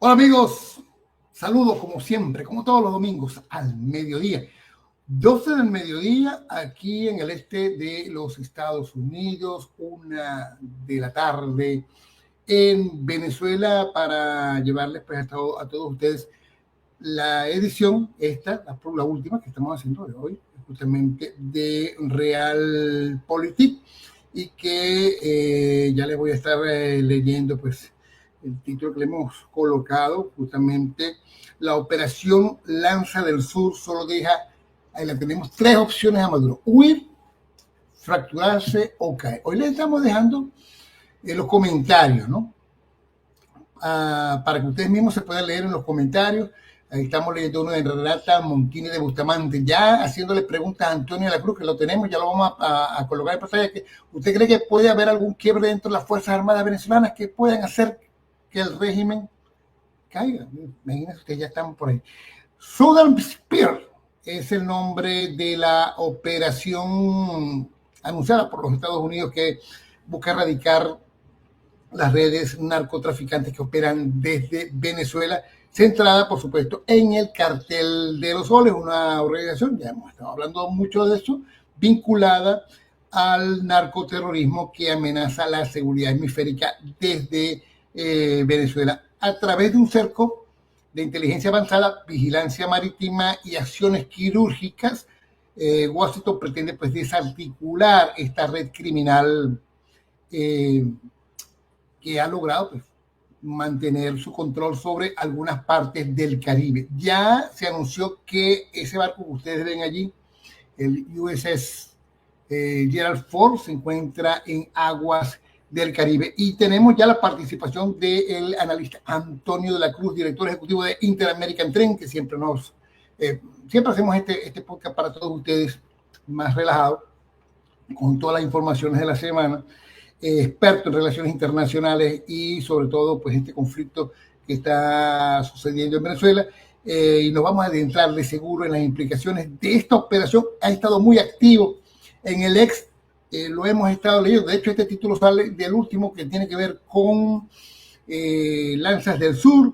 Hola amigos, saludos como siempre, como todos los domingos al mediodía. 12 del mediodía aquí en el este de los Estados Unidos, 1 de la tarde en Venezuela, para llevarles pues a todos ustedes la edición, la última que estamos haciendo de hoy, justamente de Realpolitik, y que ya les voy a estar leyendo pues el título que le hemos colocado, justamente: la operación Lanza del Sur solo deja, ahí la tenemos, 3 opciones a Maduro: huir, fracturarse o caer. Hoy le estamos dejando los comentarios, ¿no? Para que ustedes mismos se puedan leer en los comentarios. Ahí estamos leyendo uno de Renata Montini de Bustamante, ya haciéndole preguntas a Antonio de la Cruz, que lo tenemos, ya lo vamos a colocar en pantalla. Que ¿usted cree que puede haber algún quiebre dentro de las Fuerzas Armadas venezolanas que puedan hacer que el régimen caiga? Imagínense, ustedes ya están por ahí. Southern Spear es el nombre de la operación anunciada por los Estados Unidos, que busca erradicar las redes narcotraficantes que operan desde Venezuela, centrada, por supuesto, en el Cartel de los Soles, una organización, ya hemos estado hablando mucho de eso, vinculada al narcoterrorismo que amenaza la seguridad hemisférica desde Venezuela a través de un cerco de inteligencia avanzada, vigilancia marítima y acciones quirúrgicas. Washington pretende pues desarticular esta red criminal que ha logrado pues mantener su control sobre algunas partes del Caribe. Ya se anunció que ese barco que ustedes ven allí, el USS Gerald Ford, se encuentra en aguas del Caribe. Y tenemos ya la participación del analista Antonio de la Cruz, director ejecutivo de Interamerican Trend, que siempre siempre hacemos este podcast para todos ustedes más relajado, con todas las informaciones de la semana. Experto en relaciones internacionales y sobre todo pues este conflicto que está sucediendo en Venezuela, y nos vamos a adentrar de seguro en las implicaciones de esta operación. Ha estado muy activo en el ex, lo hemos estado leyendo. De hecho, este título sale del último, que tiene que ver con Lanzas del Sur,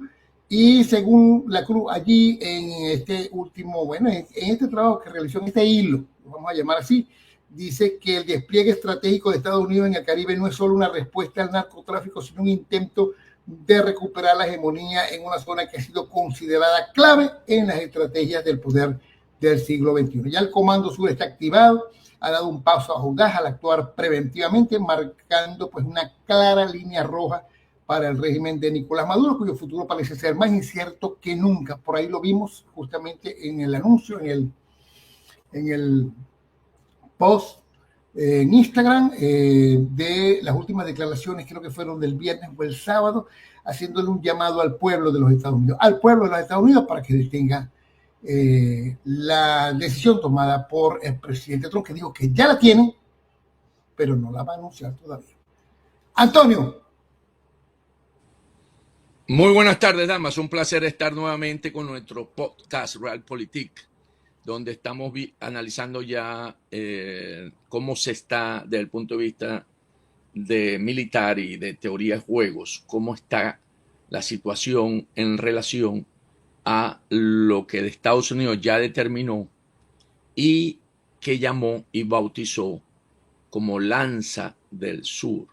y según la Cruz, allí en este último, bueno, en este trabajo que realizó, en este hilo, lo vamos a llamar así, dice que el despliegue estratégico de Estados Unidos en el Caribe no es solo una respuesta al narcotráfico, sino un intento de recuperar la hegemonía en una zona que ha sido considerada clave en las estrategias del poder del siglo XXI. Ya el Comando Sur está activado, ha dado un paso audaz al actuar preventivamente, marcando pues una clara línea roja para el régimen de Nicolás Maduro, cuyo futuro parece ser más incierto que nunca. Por ahí lo vimos justamente en el anuncio, en el post en Instagram de las últimas declaraciones, creo que fueron del viernes o el sábado, haciéndole un llamado al pueblo de los Estados Unidos, para que detenga la decisión tomada por el presidente Trump, que dijo que ya la tiene, pero no la va a anunciar todavía. Antonio. Muy buenas tardes, damas. Un placer estar nuevamente con nuestro podcast Realpolitik, donde estamos analizando ya cómo se está, desde el punto de vista de militar y de teoría de juegos, cómo está la situación en relación a lo que Estados Unidos ya determinó y que llamó y bautizó como Lanza del Sur,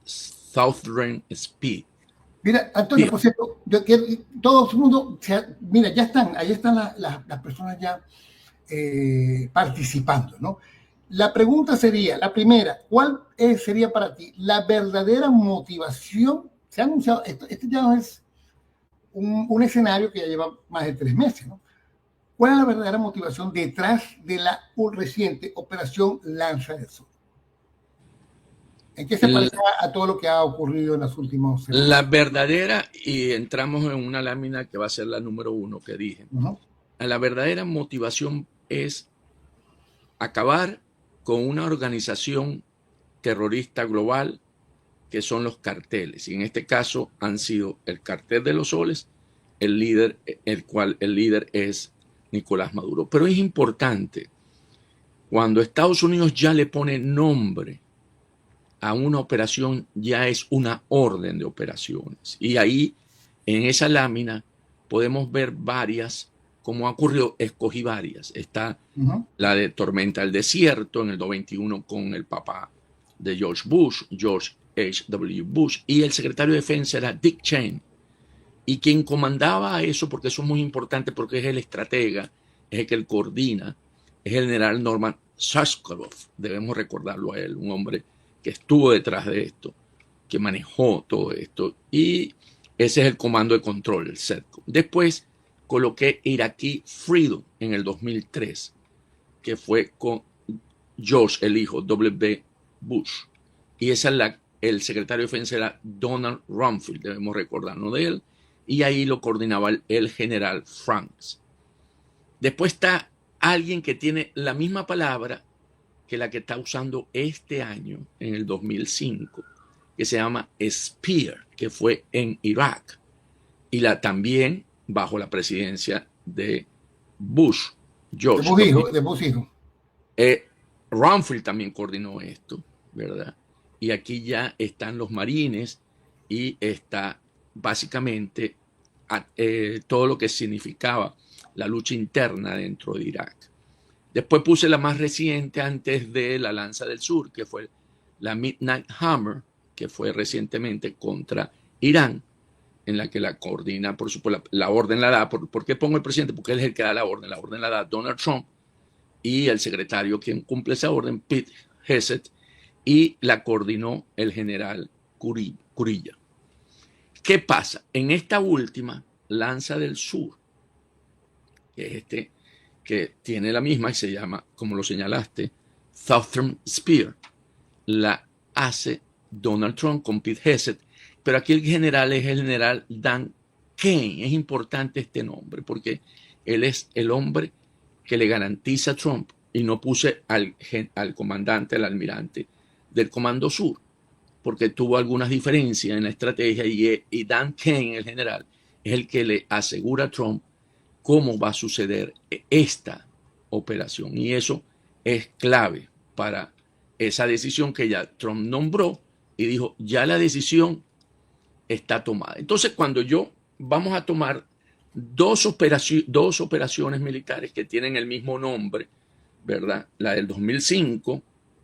Southern Speed. Mira, Antonio, por cierto, yo quiero, todo el mundo, mira, ya están, ahí están las personas ya participando, ¿no? La pregunta sería, la primera: ¿cuál sería para ti la verdadera motivación? Se ha anunciado, este ya no es un escenario que ya lleva más de 3 meses, ¿no? ¿Cuál es la verdadera motivación detrás de la reciente operación Lanza del Sur? ¿En qué se parece a todo lo que ha ocurrido en las últimas semanas? La verdadera, y entramos en una lámina que va a ser la número 1 que dije. La verdadera motivación es acabar con una organización terrorista global que son los carteles. Y en este caso han sido el Cartel de los Soles, el líder es Nicolás Maduro. Pero es importante, cuando Estados Unidos ya le pone nombre a una operación, ya es una orden de operaciones. Y ahí En esa lámina podemos ver varias, como ha ocurrido, escogí varias. Está la de Tormenta del Desierto en el 21 con el papá de George Bush, George H.W. Bush, y el secretario de Defensa era Dick Cheney. Y quien comandaba eso, porque eso es muy importante, porque es el estratega, es el que él coordina, es el general Norman Shashkov. Debemos recordarlo a él, un hombre que estuvo detrás de esto, que manejó todo esto. Y ese es el comando de control, el CENTCOM. Después coloqué Iraqi Freedom en el 2003, que fue con George, el hijo, W. Bush. Y esa es el secretario de Defensa era Donald Rumsfeld, debemos recordarnos de él. Y ahí lo coordinaba el general Franks. Después está alguien que tiene la misma palabra que la que está usando este año, en el 2005, que se llama Spear, que fue en Irak, y también bajo la presidencia de Bush, George. De Bush hijo. Rumsfeld también coordinó esto, ¿verdad? Y aquí ya están los marines y está básicamente todo lo que significaba la lucha interna dentro de Irak. Después puse la más reciente antes de la Lanza del Sur, que fue la Midnight Hammer, que fue recientemente contra Irán, en la que la coordina, por supuesto, la orden la da. ¿Por qué pongo el presidente? Porque él es el que da la orden. La orden la da Donald Trump y el secretario quien cumple esa orden, Pete Hegseth, y la coordinó el general Kurilla. ¿Qué pasa? En esta última Lanza del Sur, que es que tiene la misma y se llama, como lo señalaste, Southern Spear, la hace Donald Trump con Pete Hegseth, pero aquí el general es el general Dan Kane. Es importante este nombre porque él es el hombre que le garantiza a Trump, y no puse al comandante, al almirante del Comando Sur, porque tuvo algunas diferencias en la estrategia, y Dan Kane, el general, es el que le asegura a Trump cómo va a suceder esta operación. Y eso es clave para esa decisión que ya Trump nombró y dijo, ya la decisión está tomada. Entonces, cuando vamos a tomar dos operaciones militares que tienen el mismo nombre, ¿verdad? La del 2005,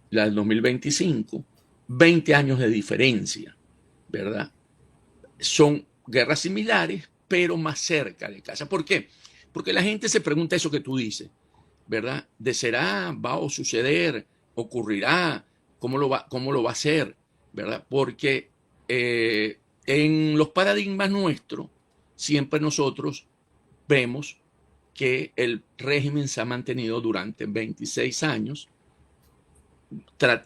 la del 2025, 20 años de diferencia, ¿verdad? Son guerras similares, pero más cerca de casa. ¿Por qué? Porque la gente se pregunta eso que tú dices, ¿verdad? ¿De será? ¿Va a suceder? ¿Ocurrirá? ¿Cómo lo va a hacer? ¿Verdad? Porque en los paradigmas nuestros, siempre nosotros vemos que el régimen se ha mantenido durante 26 años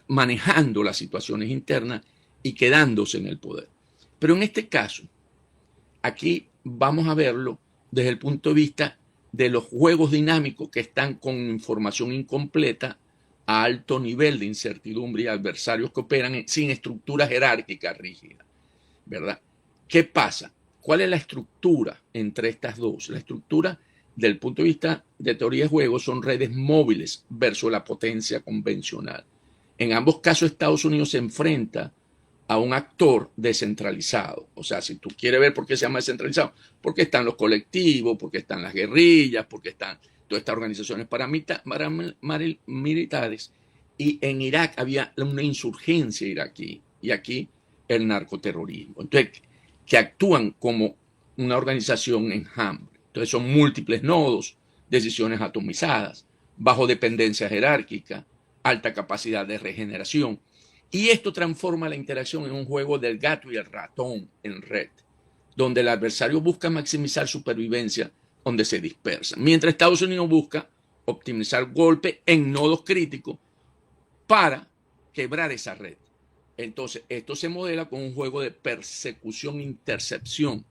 manejando las situaciones internas y quedándose en el poder. Pero en este caso, aquí vamos a verlo desde el punto de vista de los juegos dinámicos que están con información incompleta, a alto nivel de incertidumbre y adversarios que operan sin estructura jerárquica rígida, ¿verdad? ¿Qué pasa? ¿Cuál es la estructura entre estas dos? La estructura, del punto de vista de teoría de juego, son redes móviles versus la potencia convencional. En ambos casos, Estados Unidos se enfrenta a un actor descentralizado. O sea, si tú quieres ver por qué se llama descentralizado, porque están los colectivos, porque están las guerrillas, porque están todas estas organizaciones paramilitares. Y en Irak había una insurgencia iraquí, y aquí el narcoterrorismo. Entonces, que actúan como una organización enjambre. Entonces son múltiples nodos, decisiones atomizadas, bajo dependencia jerárquica, alta capacidad de regeneración. Y esto transforma la interacción en un juego del gato y el ratón en red, donde el adversario busca maximizar supervivencia, donde se dispersa. Mientras Estados Unidos busca optimizar golpes en nodos críticos para quebrar esa red. Entonces, esto se modela con un juego de persecución-intercepción,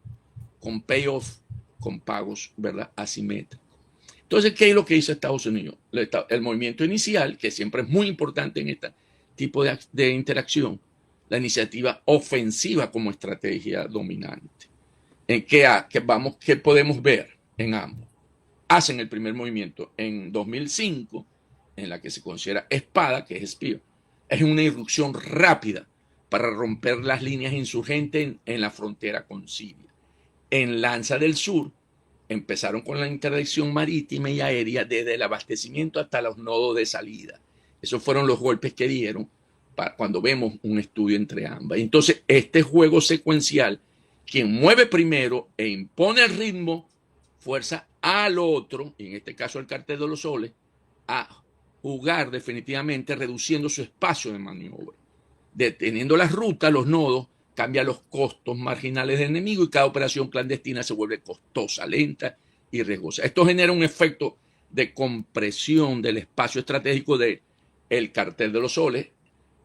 con payoff, con pagos, ¿verdad?, asimétricos. Entonces, ¿qué es lo que hizo Estados Unidos? El movimiento inicial, que siempre es muy importante en este tipo de interacción, la iniciativa ofensiva como estrategia dominante. ¿Qué podemos ver en ambos? Hacen el primer movimiento en 2005, en la que se considera espada, que es Spear. Es una irrupción rápida para romper las líneas insurgentes en la frontera con Siria. En Lanza del Sur empezaron con la interdicción marítima y aérea desde el abastecimiento hasta los nodos de salida. Esos fueron los golpes que dieron cuando vemos un estudio entre ambas. Entonces, este juego secuencial, quien mueve primero e impone el ritmo, fuerza al otro, y en este caso el Cartel de los Soles, a jugar definitivamente reduciendo su espacio de maniobra. Deteniendo las rutas, los nodos, cambia los costos marginales del enemigo y cada operación clandestina se vuelve costosa, lenta y riesgosa. Esto genera un efecto de compresión del espacio estratégico del Cartel de los Soles,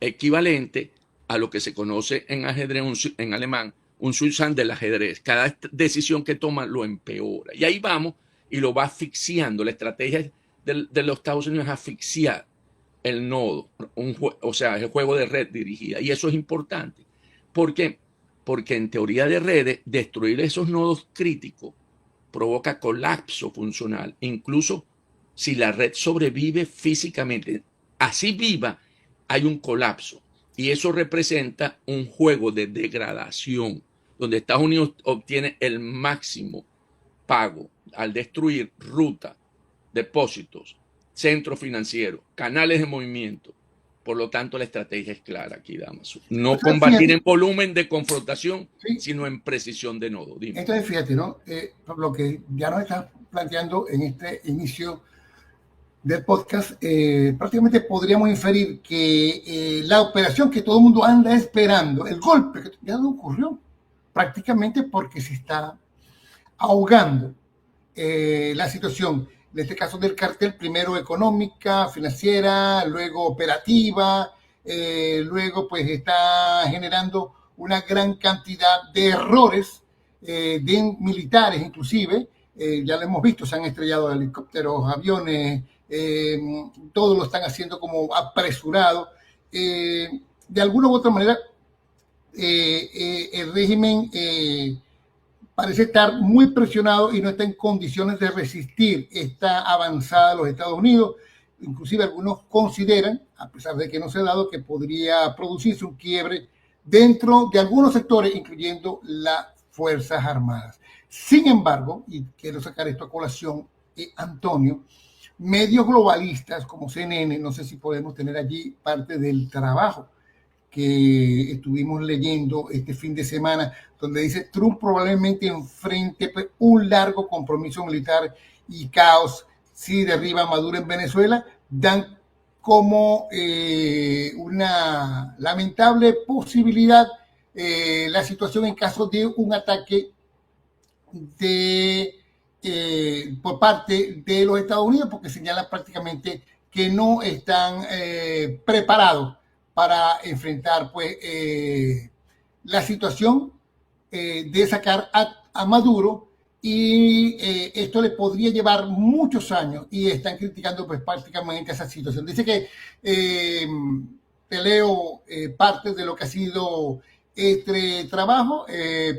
equivalente a lo que se conoce en ajedrez, en alemán, un Sulzán del ajedrez. Cada decisión que toma lo empeora. Y ahí vamos y lo va asfixiando. La estrategia de los Estados Unidos es asfixiar el nodo, o sea, el juego de red dirigida. Y eso es importante. ¿Por qué? Porque en teoría de redes, destruir esos nodos críticos provoca colapso funcional, incluso si la red sobrevive físicamente. Así viva, hay un colapso. Y eso representa un juego de degradación, donde Estados Unidos obtiene el máximo pago al destruir rutas, depósitos, centros financieros, canales de movimiento. Por lo tanto, la estrategia es clara aquí, Damaso. No combatir en volumen de confrontación, sí, sino en precisión de nodo. Dime. Entonces, fíjate, ¿no? Lo que ya nos estás planteando en este inicio del podcast, prácticamente podríamos inferir que la operación que todo el mundo anda esperando, el golpe que ya no ocurrió, prácticamente porque se está ahogando la situación, en este caso del cartel, primero económica, financiera, luego operativa, luego pues está generando una gran cantidad de errores de militares inclusive, ya lo hemos visto, se han estrellado helicópteros, aviones, todo lo están haciendo como apresurado. De alguna u otra manera, el régimen parece estar muy presionado y no está en condiciones de resistir esta avanzada de los Estados Unidos. Inclusive algunos consideran, a pesar de que no se ha dado, que podría producirse un quiebre dentro de algunos sectores, incluyendo las Fuerzas Armadas. Sin embargo, y quiero sacar esto a colación, Antonio, medios globalistas como CNN, no sé si podemos tener allí parte del trabajo que estuvimos leyendo este fin de semana, donde dice Trump probablemente enfrente pues, un largo compromiso militar y caos si derriba a Maduro en Venezuela, dan como una lamentable posibilidad la situación en caso de un ataque por parte de los Estados Unidos, porque señala prácticamente que no están preparados para enfrentar pues la situación de sacar a Maduro, y esto le podría llevar muchos años, y están criticando pues prácticamente esa situación. Dice que te leo parte de lo que ha sido este trabajo.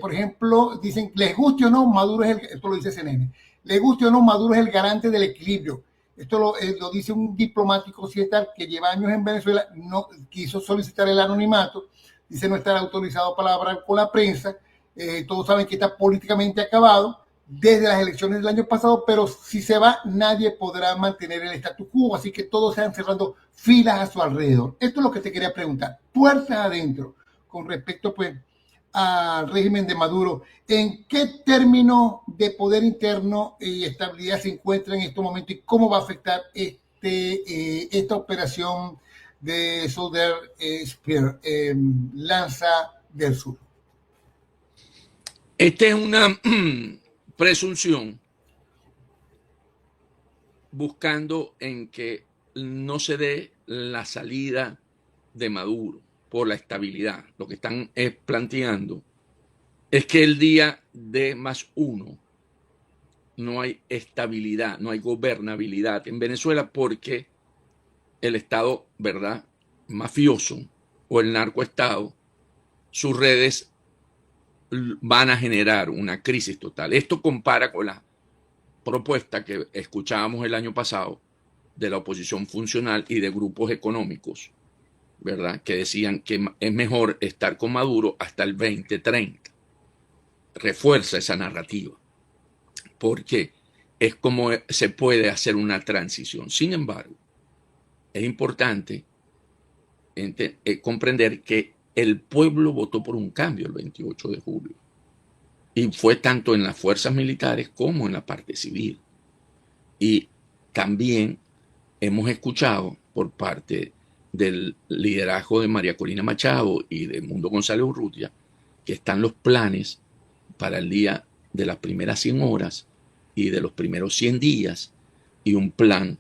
Por ejemplo, dicen, les guste o no, Maduro es esto lo dice CNN, les guste o no, Maduro es el garante del equilibrio. Esto lo dice un diplomático occidental que lleva años en Venezuela, no quiso solicitar el anonimato, dice no estar autorizado para hablar con la prensa. Todos saben que está políticamente acabado desde las elecciones del año pasado, pero si se va, nadie podrá mantener el status quo, así que todos se van cerrando filas a su alrededor. Esto es lo que te quería preguntar, puertas adentro, con respecto pues al régimen de Maduro, ¿en qué término de poder interno y estabilidad se encuentra en este momento y cómo va a afectar esta operación de Southern Spear, Lanza del Sur? Esta es una presunción buscando en que no se dé la salida de Maduro por la estabilidad. Lo que están planteando es que el día D+1 no hay estabilidad, no hay gobernabilidad en Venezuela, porque el Estado, ¿verdad?, mafioso o el narcoestado, sus redes van a generar una crisis total. Esto compara con la propuesta que escuchábamos el año pasado de la oposición funcional y de grupos económicos, ¿verdad?, que decían que es mejor estar con Maduro hasta el 2030. refuerza esa narrativa, porque es como se puede hacer una transición. Sin embargo, es importante comprender que el pueblo votó por un cambio el 28 de julio. Y fue tanto en las fuerzas militares como en la parte civil. Y también hemos escuchado por parte del liderazgo de María Corina Machado y de Mundo González Urrutia que están los planes para el día de las primeras 100 horas y de los primeros 100 días y un plan,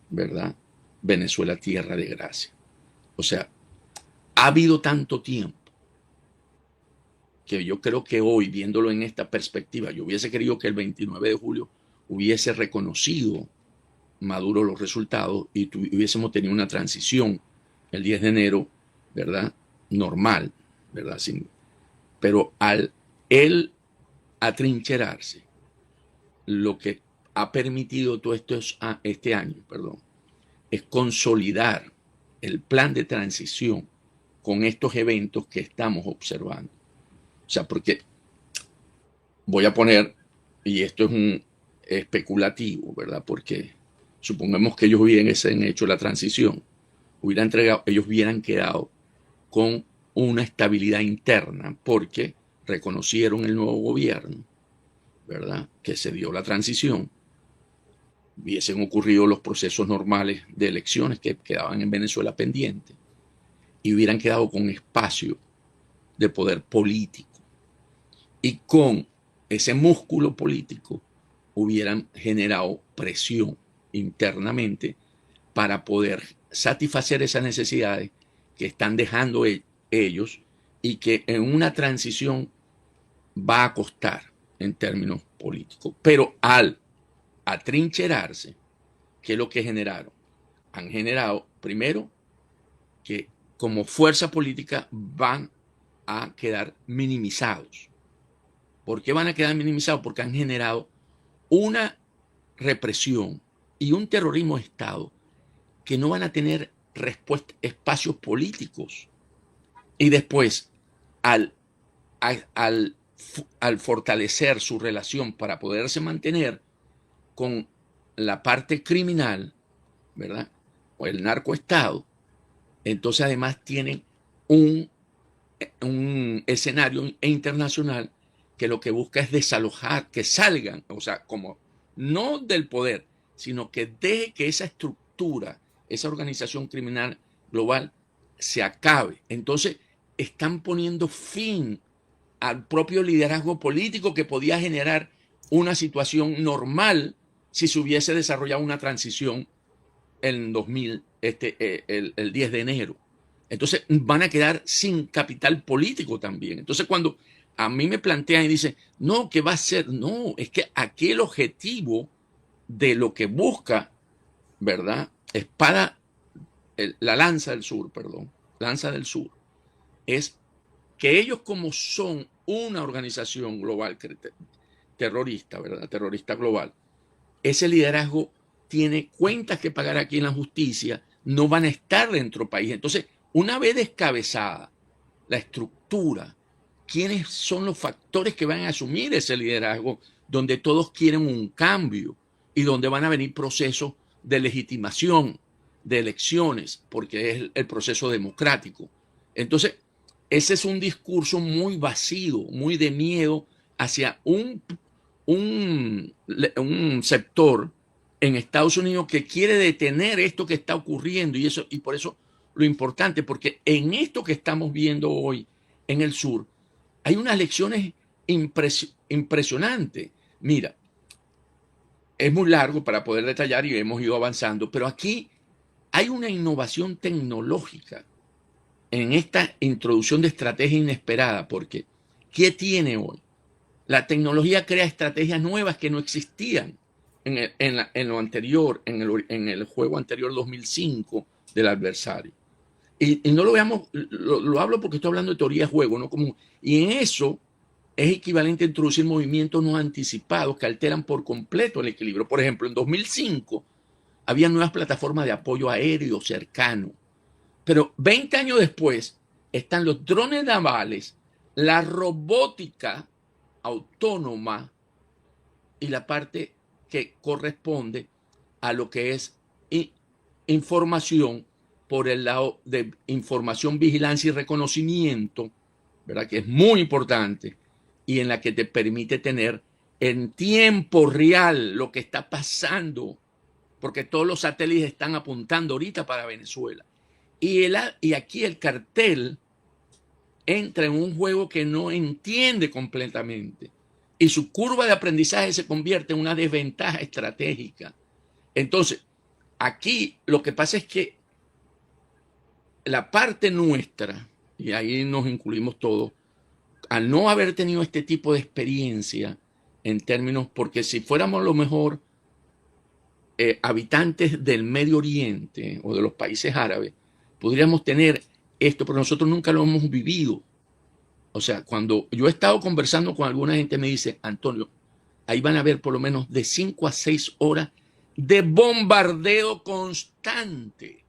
¿verdad? Venezuela Tierra de Gracia. O sea, ha habido tanto tiempo que yo creo que hoy, viéndolo en esta perspectiva, yo hubiese querido que el 29 de julio hubiese reconocido Maduro los resultados y hubiésemos tenido una transición el 10 de enero, ¿verdad? Normal, ¿verdad? Pero al él atrincherarse, lo que ha permitido todo esto este año, es consolidar el plan de transición con estos eventos que estamos observando. O sea, porque voy a poner, y esto es un especulativo, ¿verdad? Porque supongamos que ellos hubiesen hecho la transición, ellos hubieran quedado con una estabilidad interna porque reconocieron el nuevo gobierno, ¿verdad? Que se dio la transición, hubiesen ocurrido los procesos normales de elecciones que quedaban en Venezuela pendientes y hubieran quedado con espacio de poder político. Y con ese músculo político hubieran generado presión internamente para poder satisfacer esas necesidades que están dejando ellos y que en una transición va a costar en términos políticos. Pero al atrincherarse, ¿qué es lo que generaron? Han generado, primero, que como fuerza política van a quedar minimizados. ¿Por qué van a quedar minimizados? Porque han generado una represión y un terrorismo de Estado que no van a tener espacios políticos. Y después, al fortalecer su relación para poderse mantener con la parte criminal, ¿verdad? O el narcoestado, entonces además tienen un escenario internacional que lo que busca es desalojar, que salgan, o sea, como no del poder, sino que deje que esa estructura, esa organización criminal global se acabe. Entonces están poniendo fin al propio liderazgo político que podía generar una situación normal si se hubiese desarrollado una transición en 2000, el 10 de enero. Entonces van a quedar sin capital político también. Entonces cuando a mí me plantean y dicen, no, ¿qué va a ser? No, es que aquí el objetivo de lo que busca, ¿verdad? La Lanza del Sur, Lanza del Sur, es que ellos como son una organización global terrorista, ¿verdad? Terrorista global, ese liderazgo tiene cuentas que pagar aquí en la justicia, no van a estar dentro del país. Entonces, una vez descabezada la estructura, ¿quiénes son los factores que van a asumir ese liderazgo donde todos quieren un cambio y donde van a venir procesos de legitimación, de elecciones, porque es el proceso democrático? Entonces, ese es un discurso muy vacío, muy de miedo hacia un sector en Estados Unidos que quiere detener esto que está ocurriendo y por eso lo importante, porque en esto que estamos viendo hoy en el sur hay unas lecciones impresionantes. Mira, es muy largo para poder detallar y hemos ido avanzando, pero aquí hay una innovación tecnológica en esta introducción de estrategia inesperada, porque ¿qué tiene hoy? La tecnología crea estrategias nuevas que no existían en lo anterior, en el juego anterior 2005 del adversario. Y no lo veamos, lo hablo porque estoy hablando de teoría de juego, ¿no? Y en eso es equivalente a introducir movimientos no anticipados que alteran por completo el equilibrio. Por ejemplo, en 2005 había nuevas plataformas de apoyo aéreo cercano, pero 20 años después están los drones navales, la robótica autónoma y la parte que corresponde a lo que es información por el lado de información, vigilancia y reconocimiento, ¿verdad? Que es muy importante y en la que te permite tener en tiempo real lo que está pasando, porque todos los satélites están apuntando ahorita para Venezuela. Y aquí el cartel entra en un juego que no entiende completamente y su curva de aprendizaje se convierte en una desventaja estratégica. Entonces, aquí lo que pasa es que la parte nuestra, y ahí nos incluimos todos, al no haber tenido este tipo de experiencia en términos, porque si fuéramos a lo mejor habitantes del Medio Oriente o de los países árabes, podríamos tener esto, pero nosotros nunca lo hemos vivido. O sea, cuando yo he estado conversando con alguna gente, me dice, Antonio, ahí van a haber por lo menos de 5 a 6 horas de bombardeo constante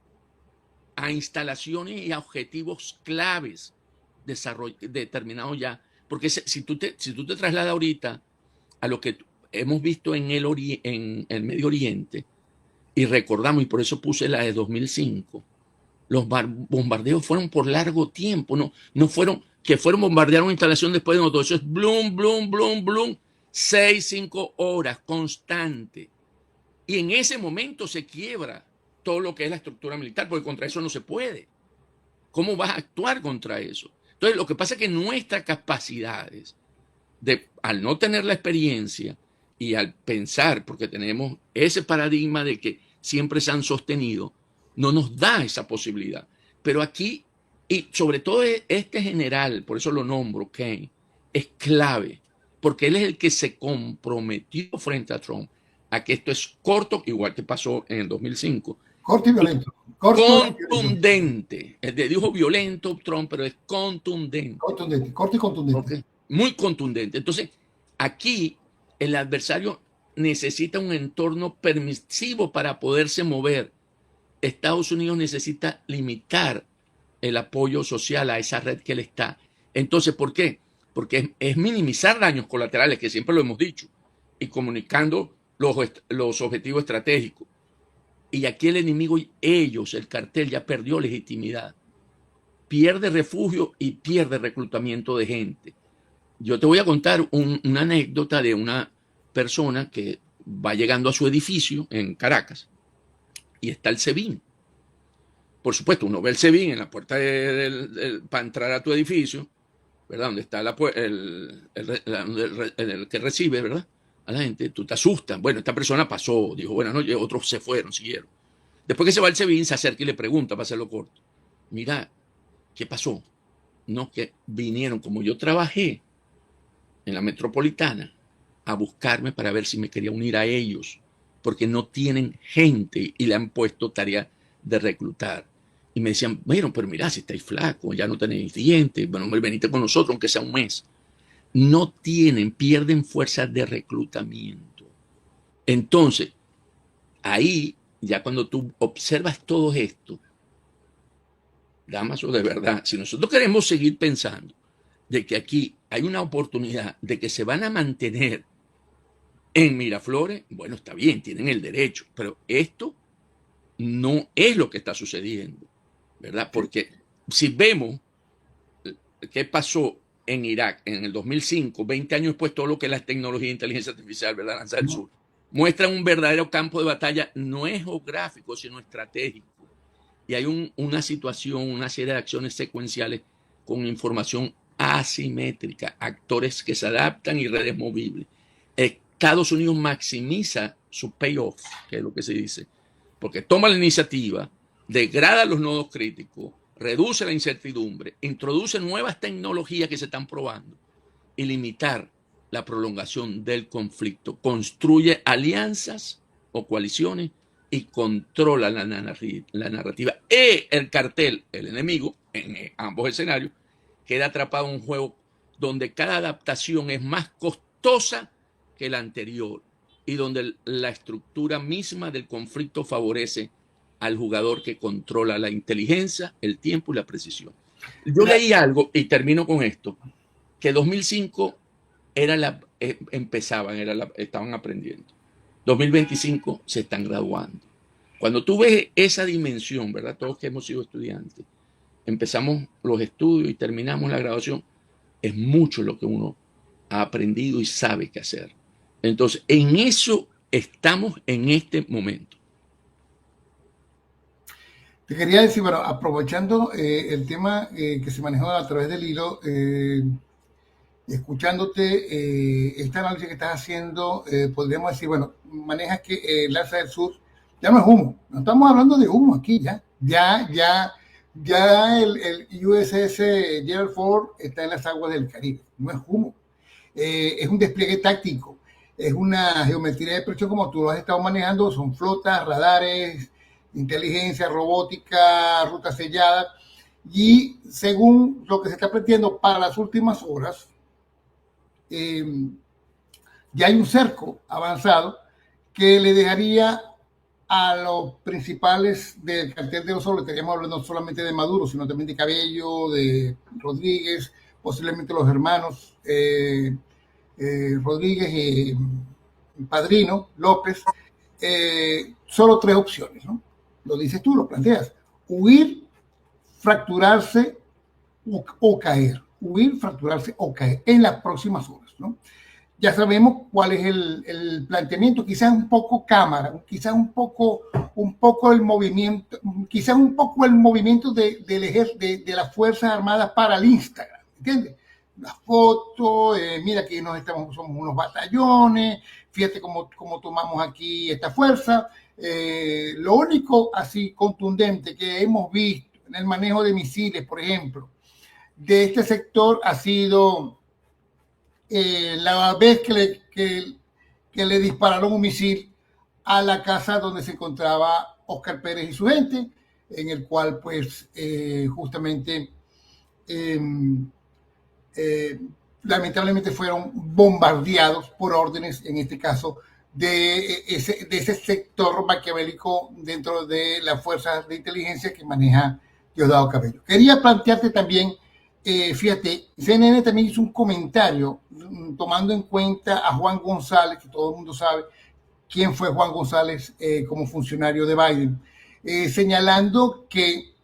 a instalaciones y a objetivos claves determinados ya. Porque si tú te trasladas ahorita a lo que hemos visto en el Medio Oriente, y recordamos, y por eso puse la de 2005, los bombardeos fueron por largo tiempo, no fueron que fueron bombardear una instalación después de nosotros. Eso es blum, blum, blum, blum, 6, 5 horas constante. Y en ese momento se quiebra todo lo que es la estructura militar, porque contra eso no se puede. ¿Cómo vas a actuar contra eso? Entonces, lo que pasa es que nuestras capacidades, al no tener la experiencia y al pensar, porque tenemos ese paradigma de que siempre se han sostenido, no nos da esa posibilidad. Pero aquí, y sobre todo este general, por eso lo nombro, Kane, es clave, porque él es el que se comprometió frente a Trump a que esto es corto, igual que pasó en el 2005. Corto y violento. Contundente. Dijo violento Trump, pero es contundente. Contundente, corto y contundente. Okay. Muy contundente. Entonces, aquí el adversario necesita un entorno permisivo para poderse mover. Estados Unidos necesita limitar el apoyo social a esa red que él está. Entonces, ¿por qué? Porque es minimizar daños colaterales, que siempre lo hemos dicho, y comunicando los objetivos estratégicos. Y aquí el enemigo, ellos, el cartel, ya perdió legitimidad. Pierde refugio y pierde reclutamiento de gente. Yo te voy a contar una anécdota de una persona que va llegando a su edificio en Caracas y está el SEBIN. Por supuesto, uno ve el SEBIN en la puerta para entrar a tu edificio, ¿verdad? Donde está el que recibe, ¿verdad? A la gente, tú te asustas. Bueno, esta persona pasó, dijo, buenas noches, otros se fueron, siguieron. Después que se va el SEBIN, se acerca y le pregunta, para hacerlo corto, mira, ¿qué pasó? No, que vinieron, como yo trabajé en la metropolitana, a buscarme para ver si me quería unir a ellos, porque no tienen gente y le han puesto tarea de reclutar. Y me decían, bueno, pero mira, si estáis flacos, ya no tenéis dientes, bueno, venite con nosotros, aunque sea un mes. No tienen, pierden fuerzas de reclutamiento. Entonces, ahí, ya cuando tú observas todo esto, Dámaso, de verdad, si nosotros queremos seguir pensando de que aquí hay una oportunidad de que se van a mantener en Miraflores, bueno, está bien, tienen el derecho, pero esto no es lo que está sucediendo, ¿verdad? Porque si vemos qué pasó en Irak en el 2005, 20 años después, todo lo que es la tecnología de inteligencia artificial, ¿verdad? Lanza del Sur, muestra un verdadero campo de batalla, no es geográfico, sino estratégico. Y hay una situación, una serie de acciones secuenciales con información asimétrica, actores que se adaptan y redes movibles. Estados Unidos maximiza su payoff, que es lo que se dice, porque toma la iniciativa, degrada los nodos críticos, reduce la incertidumbre, introduce nuevas tecnologías que se están probando y limitar la prolongación del conflicto. Construye alianzas o coaliciones y controla la narrativa. Y el cartel, el enemigo, en ambos escenarios, queda atrapado en un juego donde cada adaptación es más costosa que la anterior y donde la estructura misma del conflicto favorece al jugador que controla la inteligencia, el tiempo y la precisión. Yo leí algo, y termino con esto, que 2005 estaban aprendiendo. 2025 se están graduando. Cuando tú ves esa dimensión, ¿verdad? Todos que hemos sido estudiantes, empezamos los estudios y terminamos la graduación, es mucho lo que uno ha aprendido y sabe qué hacer. Entonces, en eso estamos en este momento. Te quería decir, bueno, aprovechando el tema que se manejó a través del hilo, escuchándote, este análisis que estás haciendo, podríamos decir, bueno, manejas que el Lanza del Sur ya no es humo, no estamos hablando de humo aquí, ya el USS Gerald Ford está en las aguas del Caribe, no es humo, es un despliegue táctico, es una geometría de presión como tú lo has estado manejando, son flotas, radares, inteligencia, robótica, ruta sellada, y según lo que se está planteando para las últimas horas, ya hay un cerco avanzado que le dejaría a los principales del cartel de los Solos, estaríamos hablando no solamente de Maduro, sino también de Cabello, de Rodríguez, posiblemente los hermanos Rodríguez y Padrino, López, solo 3 opciones, ¿no? Lo dices tú, lo planteas. Huir, fracturarse o caer. Huir, fracturarse o caer en las próximas horas, ¿no? Ya sabemos cuál es el planteamiento, quizás un poco cámara, quizás un poco el movimiento, quizás un poco el movimiento de las Fuerzas Armadas para el Instagram, ¿entiendes? Una foto, mira que somos unos batallones, fíjate cómo tomamos aquí esta fuerza. Lo único así contundente que hemos visto en el manejo de misiles, por ejemplo, de este sector ha sido la vez que le dispararon un misil a la casa donde se encontraba Óscar Pérez y su gente, en el cual pues justamente lamentablemente fueron bombardeados por órdenes, en este caso, de ese sector maquiavélico dentro de las fuerzas de inteligencia que maneja Diosdado Cabello. Quería plantearte también, fíjate, CNN también hizo un comentario tomando en cuenta a Juan González, que todo el mundo sabe quién fue Juan González como funcionario de Biden, señalando que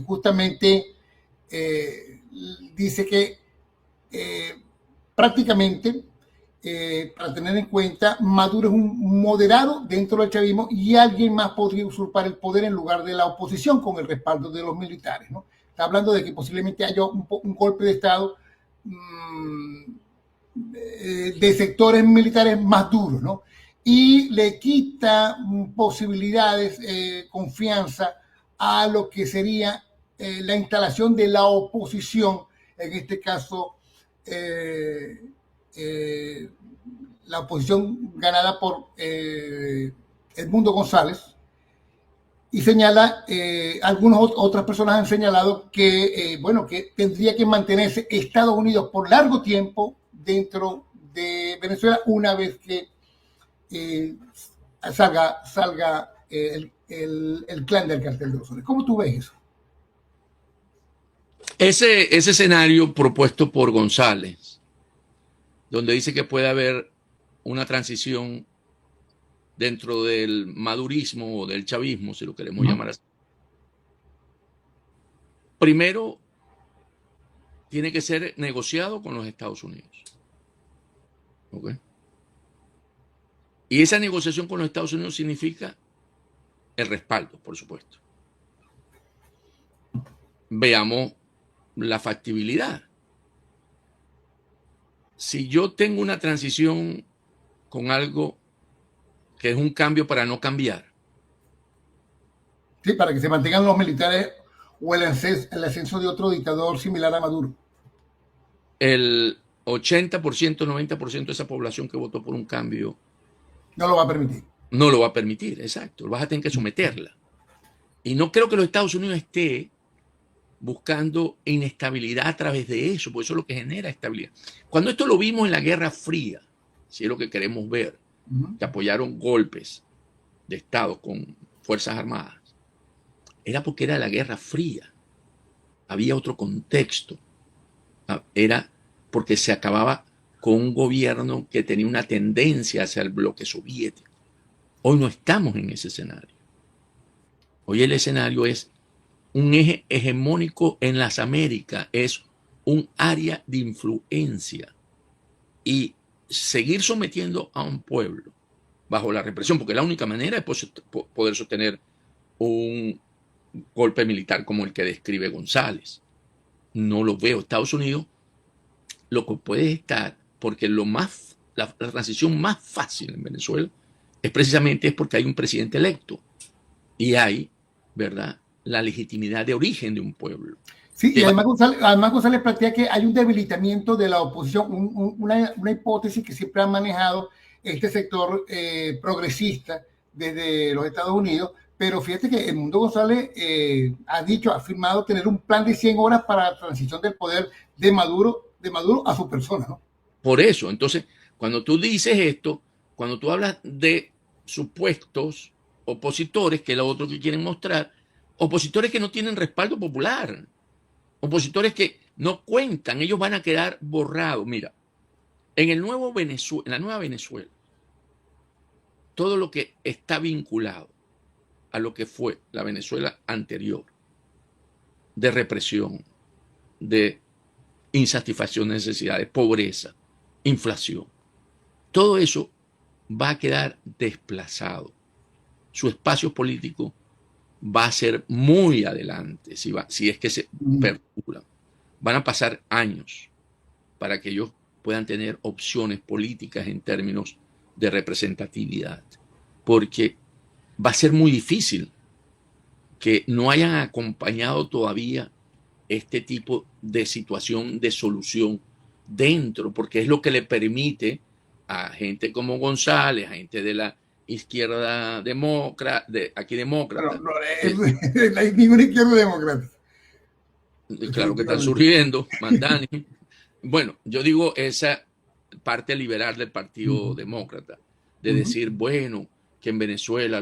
justamente dice que prácticamente, para tener en cuenta, Maduro es un moderado dentro del chavismo y alguien más podría usurpar el poder en lugar de la oposición con el respaldo de los militares, ¿no? Está hablando de que posiblemente haya un golpe de Estado de sectores militares más duros, ¿no? Y le quita posibilidades, confianza a lo que sería la instalación de la oposición, en este caso la oposición ganada por Edmundo González, y señala, otras personas han señalado que, bueno, que tendría que mantenerse Estados Unidos por largo tiempo dentro de Venezuela una vez que salga el clan del cartel de los Soles. ¿Cómo tú ves eso? Ese escenario propuesto por González, donde dice que puede haber una transición dentro del madurismo o del chavismo, si lo queremos llamar así. Primero, tiene que ser negociado con los Estados Unidos. ¿Okay? Y esa negociación con los Estados Unidos significa el respaldo, por supuesto. Veamos la factibilidad. Si yo tengo una transición con algo que es un cambio para no cambiar. Sí, para que se mantengan los militares o el ascenso de otro dictador similar a Maduro. El 80%, 90% de esa población que votó por un cambio no lo va a permitir. No lo va a permitir, exacto. Vas a tener que someterla. Y no creo que los Estados Unidos esté buscando inestabilidad a través de eso, porque eso es lo que genera estabilidad. Cuando esto lo vimos en la Guerra Fría, si es lo que queremos ver, que apoyaron golpes de Estado con Fuerzas Armadas, era porque era la Guerra Fría. Había otro contexto. Era porque se acababa con un gobierno que tenía una tendencia hacia el bloque soviético. Hoy no estamos en ese escenario. Hoy el escenario es un eje hegemónico en las Américas, es un área de influencia, y seguir sometiendo a un pueblo bajo la represión, porque la única manera es poder sostener un golpe militar como el que describe González. No lo veo. Estados Unidos lo que puede estar, porque la transición más fácil en Venezuela es precisamente porque hay un presidente electo y hay, ¿verdad?, la legitimidad de origen de un pueblo. Sí, y además González plantea que hay un debilitamiento de la oposición, una hipótesis que siempre ha manejado este sector progresista desde los Estados Unidos, pero fíjate que el Mundo González ha afirmado tener un plan de 100 horas para la transición del poder de Maduro a su persona, ¿no? Por eso, entonces, cuando tú dices esto, cuando tú hablas de supuestos opositores, que es lo otro que quieren mostrar, opositores que no tienen respaldo popular, opositores que no cuentan, ellos van a quedar borrados. Mira, en la nueva Venezuela, todo lo que está vinculado a lo que fue la Venezuela anterior, de represión, de insatisfacción de necesidades, pobreza, inflación, todo eso va a quedar desplazado. Su espacio político va a ser muy adelante, si es que se perdura. Van a pasar años para que ellos puedan tener opciones políticas en términos de representatividad, porque va a ser muy difícil que no hayan acompañado todavía este tipo de situación de solución dentro, porque es lo que le permite a gente como González, a gente de la izquierda demócrata, demócrata. No, hay ninguna izquierda demócrata. Claro que están surgiendo, Mandani. Bueno, yo digo esa parte liberal del Partido Demócrata, de decir, bueno, que en Venezuela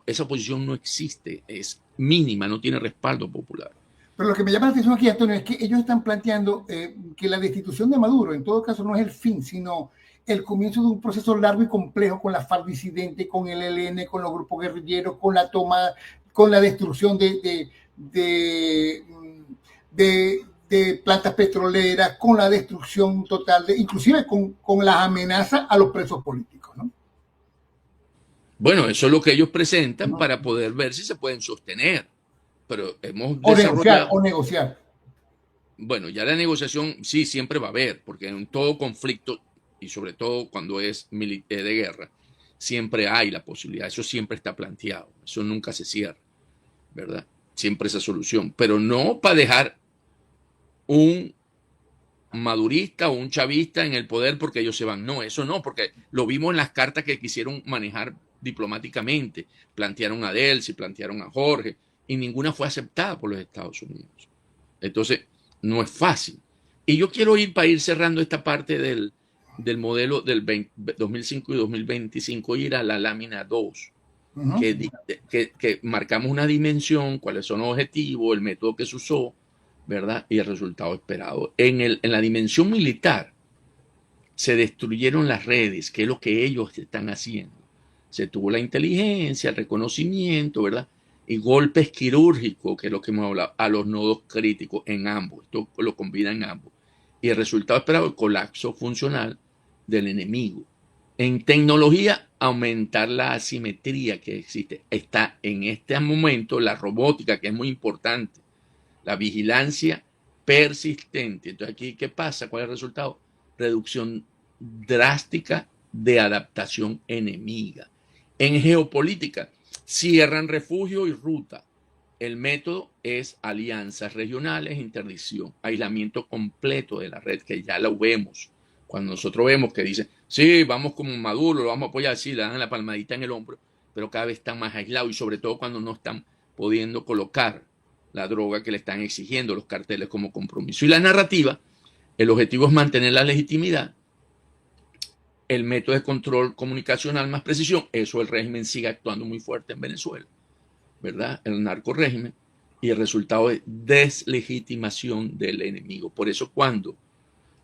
esa oposición no existe, es mínima, no tiene respaldo popular. Pero lo que me llama la atención aquí, Antonio, es que ellos están planteando que la destitución de Maduro, en todo caso, no es el fin, sino el comienzo de un proceso largo y complejo con la FARC disidente, con el ELN, con los grupos guerrilleros, con la toma, con la destrucción de plantas petroleras, con la destrucción total, inclusive con las amenazas a los presos políticos, ¿no? Bueno, eso es lo que ellos presentan para poder ver si se pueden sostener. Pero hemos desarrollado... O negociar. Bueno, ya la negociación sí siempre va a haber, porque en todo conflicto, y sobre todo cuando es de guerra, siempre hay la posibilidad, eso siempre está planteado, eso nunca se cierra, ¿verdad? Siempre esa solución, pero no para dejar un madurista o un chavista en el poder porque ellos se van. No, eso no, porque lo vimos en las cartas que quisieron manejar diplomáticamente. Plantearon a Delcy, plantearon a Jorge, y ninguna fue aceptada por los Estados Unidos. Entonces, no es fácil. Y yo quiero para ir cerrando esta parte del modelo del 2005 y 2025, ir a la lámina 2, que marcamos una dimensión, cuáles son los objetivos, el método que se usó, ¿verdad? Y el resultado esperado. En la dimensión militar se destruyeron las redes, que es lo que ellos están haciendo. Se tuvo la inteligencia, el reconocimiento, ¿verdad? Y golpes quirúrgicos, que es lo que hemos hablado, a los nodos críticos en ambos. Esto lo combina en ambos. Y el resultado esperado, el colapso funcional del enemigo. En tecnología, aumentar la asimetría que existe. Está en este momento la robótica, que es muy importante. La vigilancia persistente. Entonces, aquí, ¿qué pasa? ¿Cuál es el resultado? Reducción drástica de adaptación enemiga. En geopolítica, cierran refugio y ruta. El método es alianzas regionales, interdicción, aislamiento completo de la red, que ya lo vemos. Cuando nosotros vemos que dicen, sí, vamos como Maduro, lo vamos a apoyar, sí, le dan la palmadita en el hombro, pero cada vez están más aislados, y sobre todo cuando no están pudiendo colocar la droga que le están exigiendo los carteles como compromiso. Y la narrativa, el objetivo es mantener la legitimidad, el método de control comunicacional, más precisión. Eso el régimen sigue actuando muy fuerte en Venezuela, ¿verdad? El narcorrégimen. Y el resultado es deslegitimación del enemigo. Por eso cuando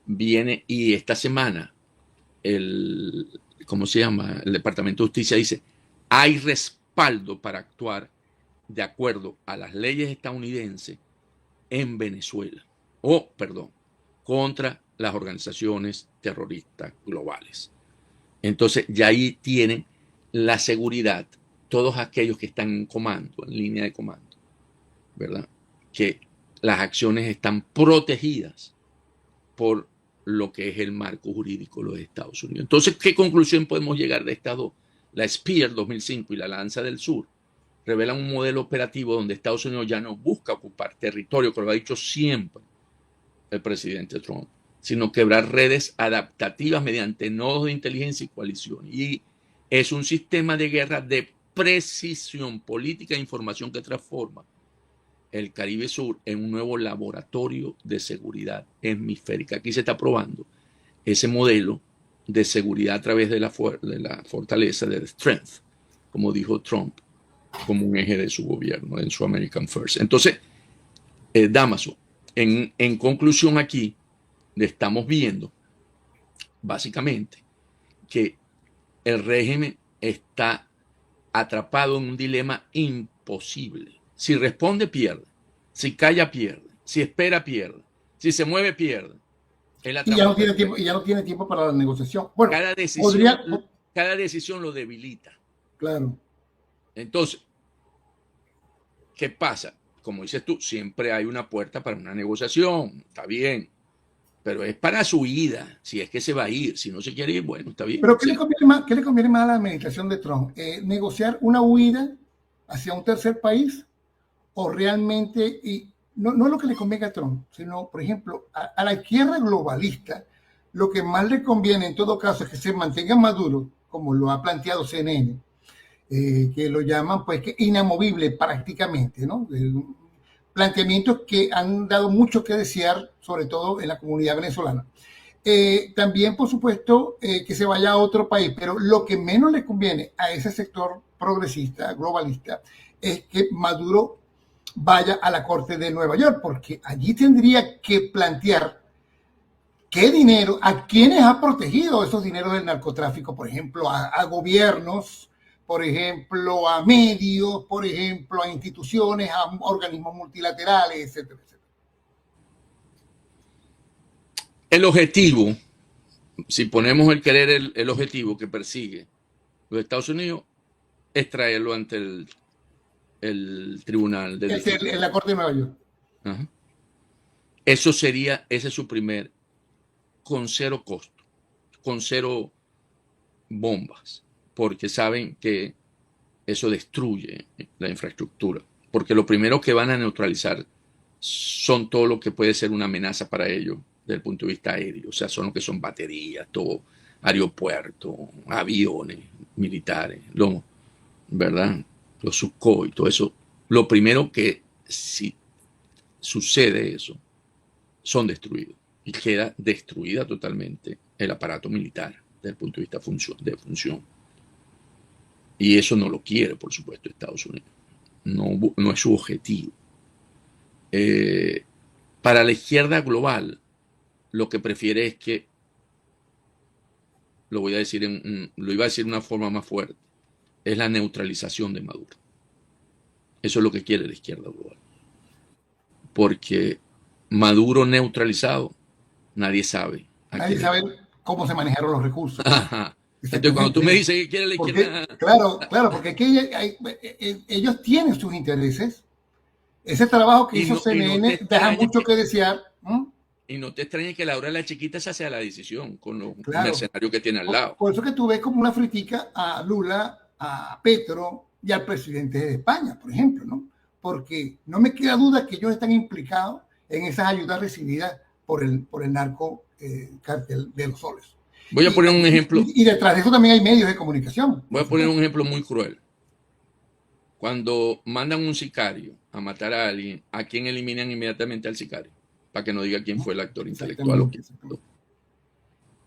viene y esta semana ¿cómo se llama? El Departamento de Justicia dice, hay respaldo para actuar de acuerdo a las leyes estadounidenses en Venezuela, contra las organizaciones terroristas globales. Entonces, ya ahí tienen la seguridad, todos aquellos que están en comando, en línea de comando, ¿verdad? Que las acciones están protegidas por lo que es el marco jurídico de los Estados Unidos. Entonces, ¿qué conclusión podemos llegar de estas dos? La Spear 2005 y la Lanza del Sur revelan un modelo operativo donde Estados Unidos ya no busca ocupar territorio, que lo ha dicho siempre el presidente Trump, sino quebrar redes adaptativas mediante nodos de inteligencia y coalición. Y es un sistema de guerra de precisión política e información que transforma el Caribe Sur en un nuevo laboratorio de seguridad hemisférica. Aquí se está probando ese modelo de seguridad a través de la fortaleza, de strength, como dijo Trump, como un eje de su gobierno, en su American First. Entonces, Damaso, en conclusión aquí, le estamos viendo básicamente que el régimen está atrapado en un dilema imposible. Si responde, pierde. Si calla, pierde. Si espera, pierde. Si se mueve, pierde. Y ya no tiene tiempo para la negociación. Bueno, cada decisión lo debilita. Claro. Entonces, ¿qué pasa? Como dices tú, siempre hay una puerta para una negociación. Está bien. Pero es para su vida, si es que se va a ir. Si no se quiere ir, bueno, está bien. Pero ¿qué le conviene más a la administración de Trump? ¿Negociar una huida hacia un tercer país? ¿O realmente, y no es lo que le convenga a Trump, sino, por ejemplo, a la izquierda globalista, lo que más le conviene en todo caso es que se mantenga Maduro, como lo ha planteado CNN, que lo llaman pues que inamovible prácticamente, ¿no? Planteamientos que han dado mucho que desear, sobre todo en la comunidad venezolana. También, por supuesto, que se vaya a otro país, pero lo que menos le conviene a ese sector progresista, globalista, es que Maduro vaya a la Corte de Nueva York, porque allí tendría que plantear qué dinero, a quiénes ha protegido esos dineros del narcotráfico, por ejemplo, a gobiernos, por ejemplo, a medios, por ejemplo, a instituciones, a organismos multilaterales, etcétera, etcétera. El objetivo, si ponemos el querer, el objetivo que persigue los Estados Unidos es traerlo ante el tribunal de en la Corte de Nueva York. Ajá. Ese es su primer, con cero costo, con cero bombas, porque saben que eso destruye la infraestructura, porque lo primero que van a neutralizar son todo lo que puede ser una amenaza para ellos desde el punto de vista aéreo, o sea, son lo que son baterías, todo, aeropuertos, aviones militares, ¿verdad? Los Sukhoi, todo eso. Lo primero que si sucede eso, son destruidos y queda destruida totalmente el aparato militar desde el punto de vista de función. Y eso no lo quiere, por supuesto, Estados Unidos. No es su objetivo. Para la izquierda global, lo que prefiere es que, lo iba a decir de una forma más fuerte, es la neutralización de Maduro. Eso es lo que quiere la izquierda global. Porque Maduro neutralizado, nadie sabe. Nadie sabe cómo se manejaron los recursos. Ajá. Entonces, cuando tú me dices que quiere la izquierda... Claro, porque aquí ellos tienen sus intereses. Ese trabajo que hizo CNN deja mucho que desear. Y no te extrañes que la hora de la chiquita se hace a la decisión con los mercenarios que tiene al lado. Por eso que tú ves como una fritica a Lula, a Petro y al presidente de España, por ejemplo, ¿no? Porque no me queda duda que ellos están implicados en esas ayudas recibidas por el narco cártel de los soles. Voy a poner un ejemplo. Y detrás de eso también hay medios de comunicación. Voy a poner un ejemplo muy cruel. Cuando mandan un sicario a matar a alguien, ¿a quién eliminan inmediatamente al sicario? Para que no diga quién fue el actor intelectual. O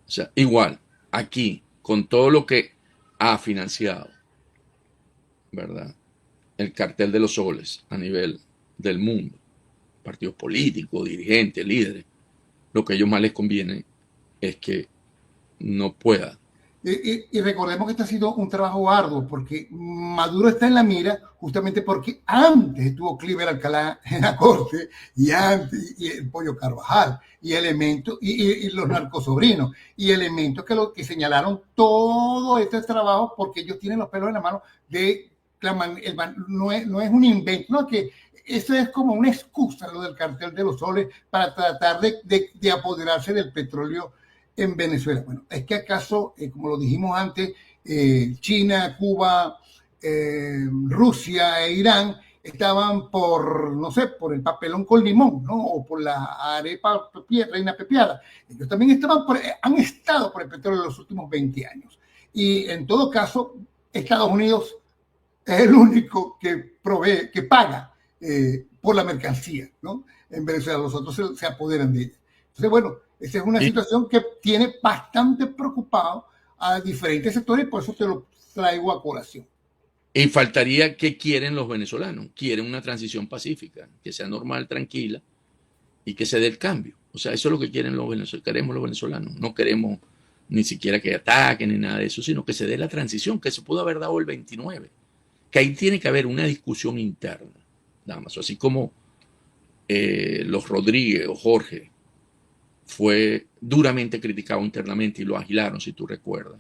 sea, igual, aquí, con todo lo que ha financiado, ¿verdad? El cartel de los soles a nivel del mundo, partidos políticos, dirigentes, líderes, lo que a ellos más les conviene es que no pueda. Y recordemos que este ha sido un trabajo arduo, porque Maduro está en la mira justamente porque antes estuvo Cliver Alcalá en la corte, y antes, y el Pollo Carvajal, y elementos, y los narcosobrinos, y elementos que señalaron todo este trabajo, porque ellos tienen los pelos en la mano de no es un invento, no, que eso es como una excusa, lo del cartel de los soles, para tratar de apoderarse del petróleo en Venezuela. Bueno, es que acaso, como lo dijimos antes, China, Cuba, Rusia e Irán estaban por, no sé, por el papelón con limón, ¿no? O por la arepa reina pepiada. Ellos también han estado por el petróleo en los últimos 20 años. Y en todo caso, Estados Unidos es el único que provee, que paga por la mercancía, ¿no? En Venezuela los otros se apoderan de ella. Entonces, bueno, esa es una situación que tiene bastante preocupado a diferentes sectores, por eso te lo traigo a colación. Y faltaría que quieren los venezolanos. Quieren una transición pacífica, que sea normal, tranquila y que se dé el cambio. O sea, eso es lo que quieren los venezolanos. Queremos los venezolanos. No queremos ni siquiera que ataquen ni nada de eso, sino que se dé la transición que se pudo haber dado el 29. Que ahí tiene que haber una discusión interna, nada más. Así como los Rodríguez o Jorge fue duramente criticado internamente y lo agilaron, si tú recuerdas,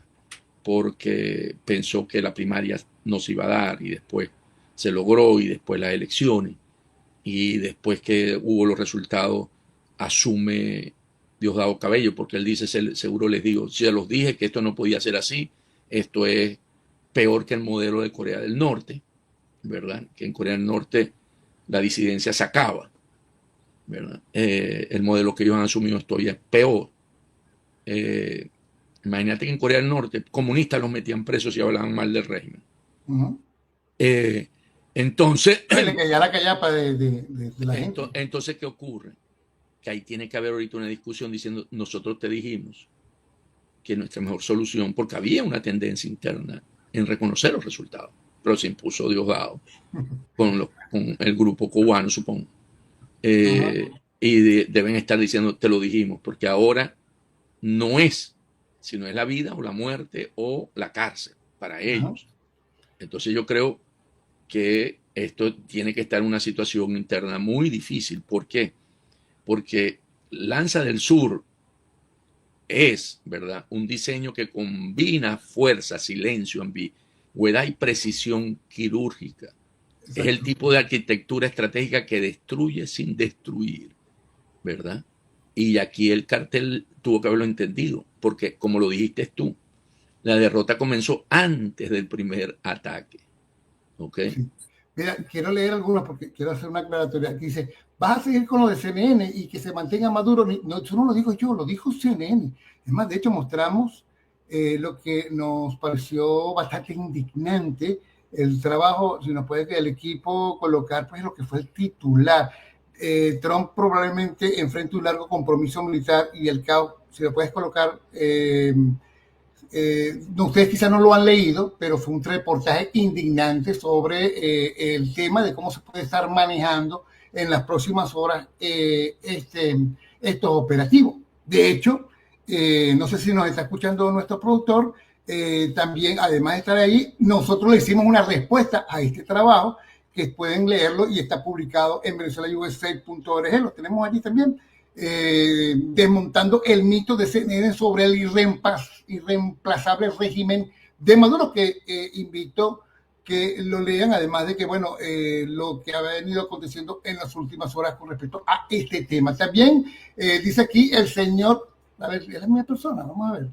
porque pensó que la primaria no se iba a dar y después se logró y después las elecciones y después que hubo los resultados asume Diosdado Cabello, porque él dice, seguro les digo, ya los dije que esto no podía ser así, esto es peor que el modelo de Corea del Norte, ¿verdad? Que en Corea del Norte la disidencia se acaba, ¿verdad? El modelo que ellos han asumido todavía es peor. Imagínate que en Corea del Norte comunistas los metían presos y hablaban mal del régimen. Entonces, la callapa de la gente. Entonces, ¿qué ocurre? Que ahí tiene que haber ahorita una discusión diciendo, nosotros te dijimos que nuestra mejor solución, porque había una tendencia interna en reconocer los resultados, pero se impuso Diosdado con el grupo cubano, supongo. Y deben estar diciendo, te lo dijimos, porque ahora no es, sino es la vida o la muerte o la cárcel para ellos. Entonces yo creo que esto tiene que estar en una situación interna muy difícil. ¿Por qué? Porque Lanza del Sur es, ¿verdad?, un diseño que combina fuerza, silencio, ambigüedad y precisión quirúrgica. Exacto. Es el tipo de arquitectura estratégica que destruye sin destruir, ¿verdad? Y aquí el cartel tuvo que haberlo entendido, porque como lo dijiste tú, la derrota comenzó antes del primer ataque. ¿Ok? Sí. Mira, quiero leer algunos porque quiero hacer una aclaratoria. Aquí dice, vas a seguir con lo de CNN y que se mantenga Maduro. No, eso no lo digo yo, lo dijo CNN. Es más, de hecho mostramos lo que nos pareció bastante indignante, el trabajo, si nos puede que el equipo colocar pues lo que fue el titular. Trump probablemente enfrente un largo compromiso militar y el caos, si lo puedes colocar... ustedes quizás no lo han leído, pero fue un reportaje indignante sobre el tema de cómo se puede estar manejando en las próximas horas estos operativos. De hecho, no sé si nos está escuchando nuestro productor, también, además de estar ahí, nosotros le hicimos una respuesta a este trabajo, que pueden leerlo y está publicado en venezuelausa.org, lo tenemos allí también. Desmontando el mito de CNN sobre el irreemplazable régimen de Maduro, que invito que lo lean, además de que, bueno, lo que ha venido aconteciendo en las últimas horas con respecto a este tema. También dice aquí el señor, a ver, es la misma persona, vamos a ver.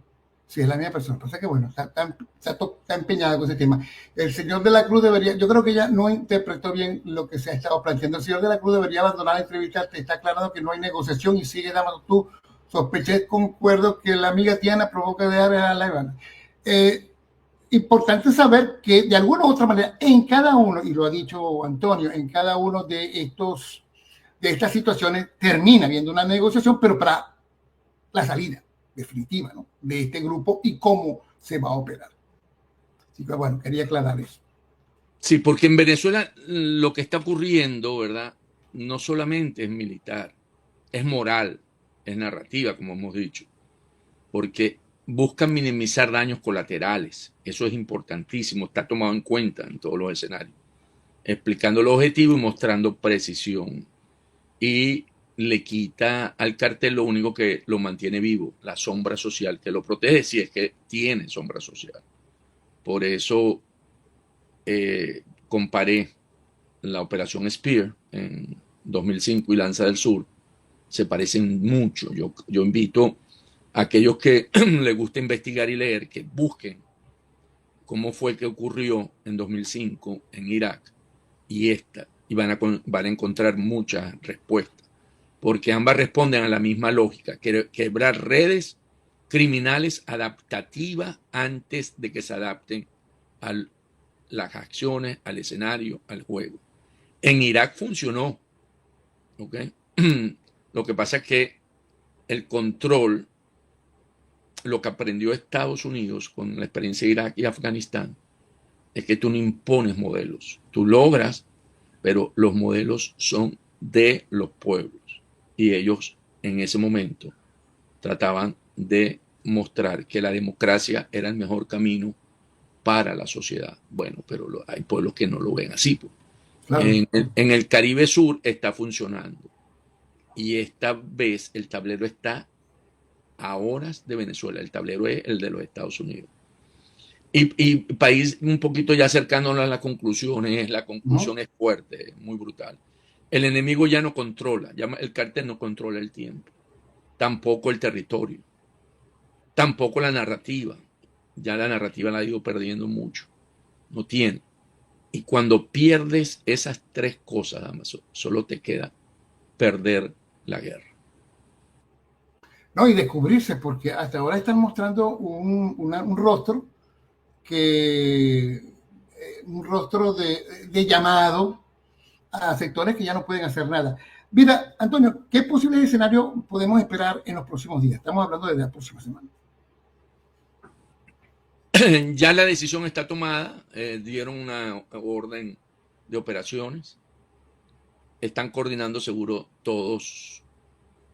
Sí, es la misma persona. Pasa que, bueno, está empeñada con ese tema. El señor de la Cruz debería, yo creo que ella no interpretó bien lo que se ha estado planteando. El señor de la Cruz debería abandonar la entrevista. Te está aclarando que no hay negociación y sigue dando tú. Sospeché, concuerdo que la amiga Tiana provoca dejar a la Ivana. Importante saber que de alguna u otra manera, en cada uno, y lo ha dicho Antonio, en cada uno de estas situaciones termina habiendo una negociación, pero para la salida definitiva, ¿no?, de este grupo y cómo se va a operar. Así que, bueno, quería aclarar eso. Sí, porque en Venezuela lo que está ocurriendo, ¿verdad?, no solamente es militar, es moral, es narrativa, como hemos dicho. porque buscan minimizar daños colaterales. Eso es importantísimo, está tomado en cuenta en todos los escenarios, explicando el objetivo y mostrando precisión. Y le quita al cartel lo único que lo mantiene vivo, la sombra social que lo protege, si es que tiene sombra social. Por eso comparé la operación Spear en 2005 y Lanza del Sur. Se parecen mucho. Yo invito a aquellos que les gusta investigar y leer que busquen cómo fue que ocurrió en 2005 en Irak y van a encontrar muchas respuestas, porque ambas responden a la misma lógica: quebrar redes criminales adaptativas antes de que se adapten a las acciones, al escenario, al juego. En Irak funcionó, ¿ok? Lo que pasa es que el control, lo que aprendió Estados Unidos con la experiencia de Irak y Afganistán, es que tú no impones modelos, tú logras, pero los modelos son de los pueblos y ellos en ese momento trataban de mostrar que la democracia era el mejor camino para la sociedad. Bueno, pero hay pueblos que no lo ven así. Pues. Claro. En el Caribe Sur está funcionando y esta vez el tablero está a horas de Venezuela, el tablero es el de los Estados Unidos. Y país un poquito ya acercándonos a las conclusiones, la conclusión es fuerte, es muy brutal. El enemigo ya no controla, el cártel no controla el tiempo, tampoco el territorio, tampoco la narrativa. Ya la narrativa la ha ido perdiendo mucho, no tiene. Y cuando pierdes esas tres cosas, Damaso, solo te queda perder la guerra. No, y descubrirse, porque hasta ahora están mostrando un rostro de llamado a sectores que ya no pueden hacer nada. Mira, Antonio, ¿qué posible escenario podemos esperar en los próximos días? Estamos hablando de la próxima semana. Ya la decisión está tomada, dieron una orden de operaciones, están coordinando seguro todos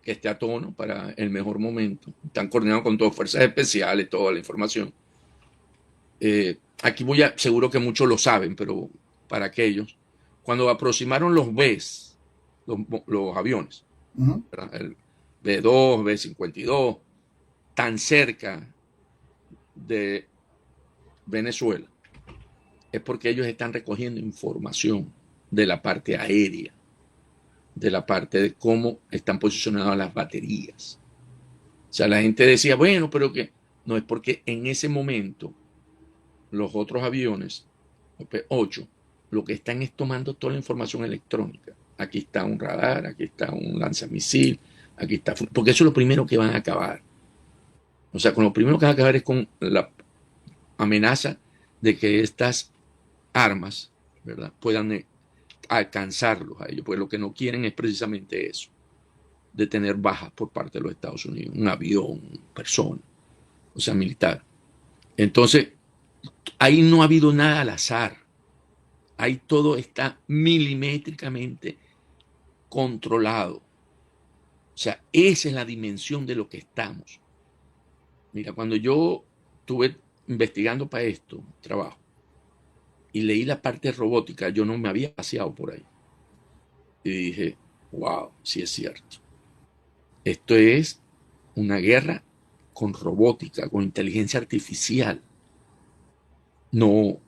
que esté a tono para el mejor momento, están coordinando con todas fuerzas especiales, toda la información. Aquí seguro que muchos lo saben, pero para aquellos, cuando aproximaron los Bs, los aviones, el B2, B52, tan cerca de Venezuela, es porque ellos están recogiendo información de la parte aérea, de la parte de cómo están posicionadas las baterías. O sea, la gente decía, bueno, pero que no, es porque en ese momento los otros aviones, los P-8, lo que están es tomando toda la información electrónica. Aquí está un radar, aquí está un lanzamisil, aquí está, porque eso es lo primero que van a acabar. O sea, con lo primero que van a acabar es con la amenaza de que estas armas, ¿verdad?, puedan alcanzarlos a ellos, porque lo que no quieren es precisamente eso, de tener bajas por parte de los Estados Unidos, un avión, persona, o sea, militar. Entonces, ahí no ha habido nada al azar, ahí todo está milimétricamente controlado. O sea, esa es la dimensión de lo que estamos. Mira, cuando yo estuve investigando para esto, trabajo, y leí la parte robótica, yo no me había paseado por ahí. Y dije, wow, sí es cierto. Esto es una guerra con robótica, con inteligencia artificial. No,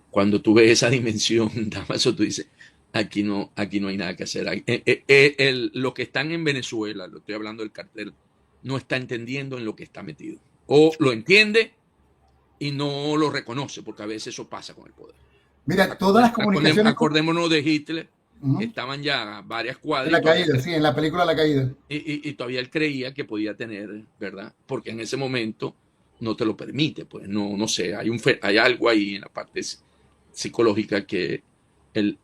cuando tú ves esa dimensión, Damaso, tú dices, aquí no hay nada que hacer. Lo que están en Venezuela, lo estoy hablando del cartel, no está entendiendo en lo que está metido. O lo entiende y no lo reconoce, porque a veces eso pasa con el poder. Mira, todas las comunicaciones... Acordémonos de Hitler, que estaban ya varias cuadras. En la caída, sí, en la película La Caída. Y todavía él creía que podía tener, ¿verdad? Porque en ese momento no te lo permite, pues no sé, hay algo ahí en la parte psicológica que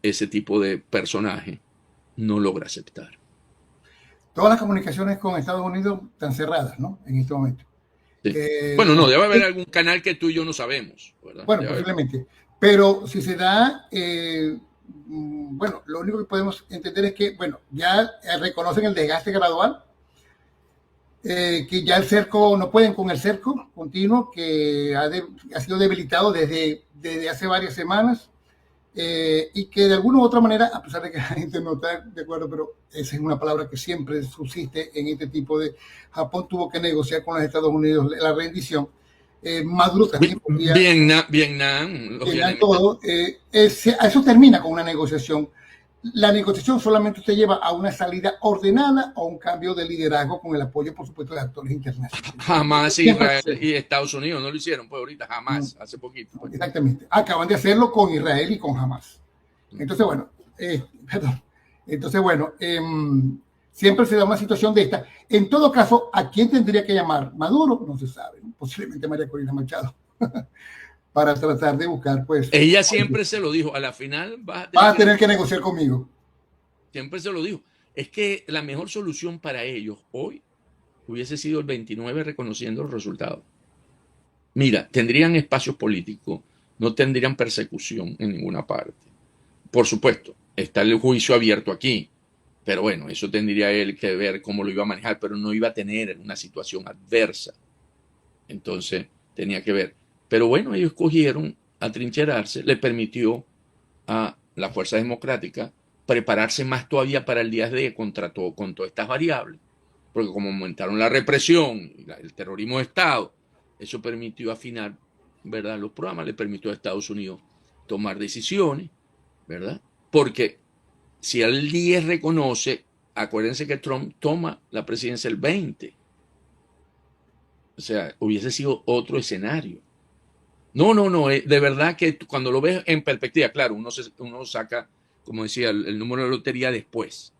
ese tipo de personaje no logra aceptar. Todas las comunicaciones con Estados Unidos están cerradas, ¿no? En este momento. Sí. Bueno, no, debe haber algún canal que tú y yo no sabemos, ¿verdad? Bueno, posiblemente. Pero si se da, bueno, lo único que podemos entender es que, bueno, ya reconocen el desgaste gradual que ya el cerco, no pueden con el cerco continuo, que ha sido debilitado desde hace varias semanas, y que de alguna u otra manera, a pesar de que la gente no está de acuerdo, pero esa es una palabra que siempre subsiste en este tipo de... Japón tuvo que negociar con los Estados Unidos la rendición. Maduro también podía... Vietnam, todo, eso termina con una negociación. La negociación solamente te lleva a una salida ordenada o un cambio de liderazgo con el apoyo, por supuesto, de actores internacionales. Jamás Israel y Estados Unidos no lo hicieron, pues ahorita jamás, hace poquito. Pues. Exactamente. Acaban de hacerlo con Israel y con Hamas. Entonces, bueno, perdón. Entonces, bueno, siempre se da una situación de esta. En todo caso, ¿a quién tendría que llamar? Maduro, no se sabe. Posiblemente María Corina Machado. Para tratar de buscar, pues... Ella siempre se lo dijo, a la final vas a tener que negociar conmigo. Siempre se lo dijo. Es que la mejor solución para ellos hoy hubiese sido el 29 reconociendo los resultados. Mira, tendrían espacios políticos, no tendrían persecución en ninguna parte. Por supuesto, está el juicio abierto aquí, pero bueno, eso tendría él que ver cómo lo iba a manejar, pero no iba a tener una situación adversa. Entonces, tenía que ver. Pero bueno, ellos cogieron atrincherarse, le permitió a la Fuerza Democrática prepararse más todavía para el día D con todas estas variables. Porque como aumentaron la represión, el terrorismo de Estado, eso permitió afinar, ¿verdad?, los programas, le permitió a Estados Unidos tomar decisiones, ¿verdad? Porque si el 10 reconoce, acuérdense que Trump toma la presidencia el 20. O sea, hubiese sido otro escenario. No, de verdad que cuando lo ves en perspectiva, claro, uno saca, como decía, el número de lotería después,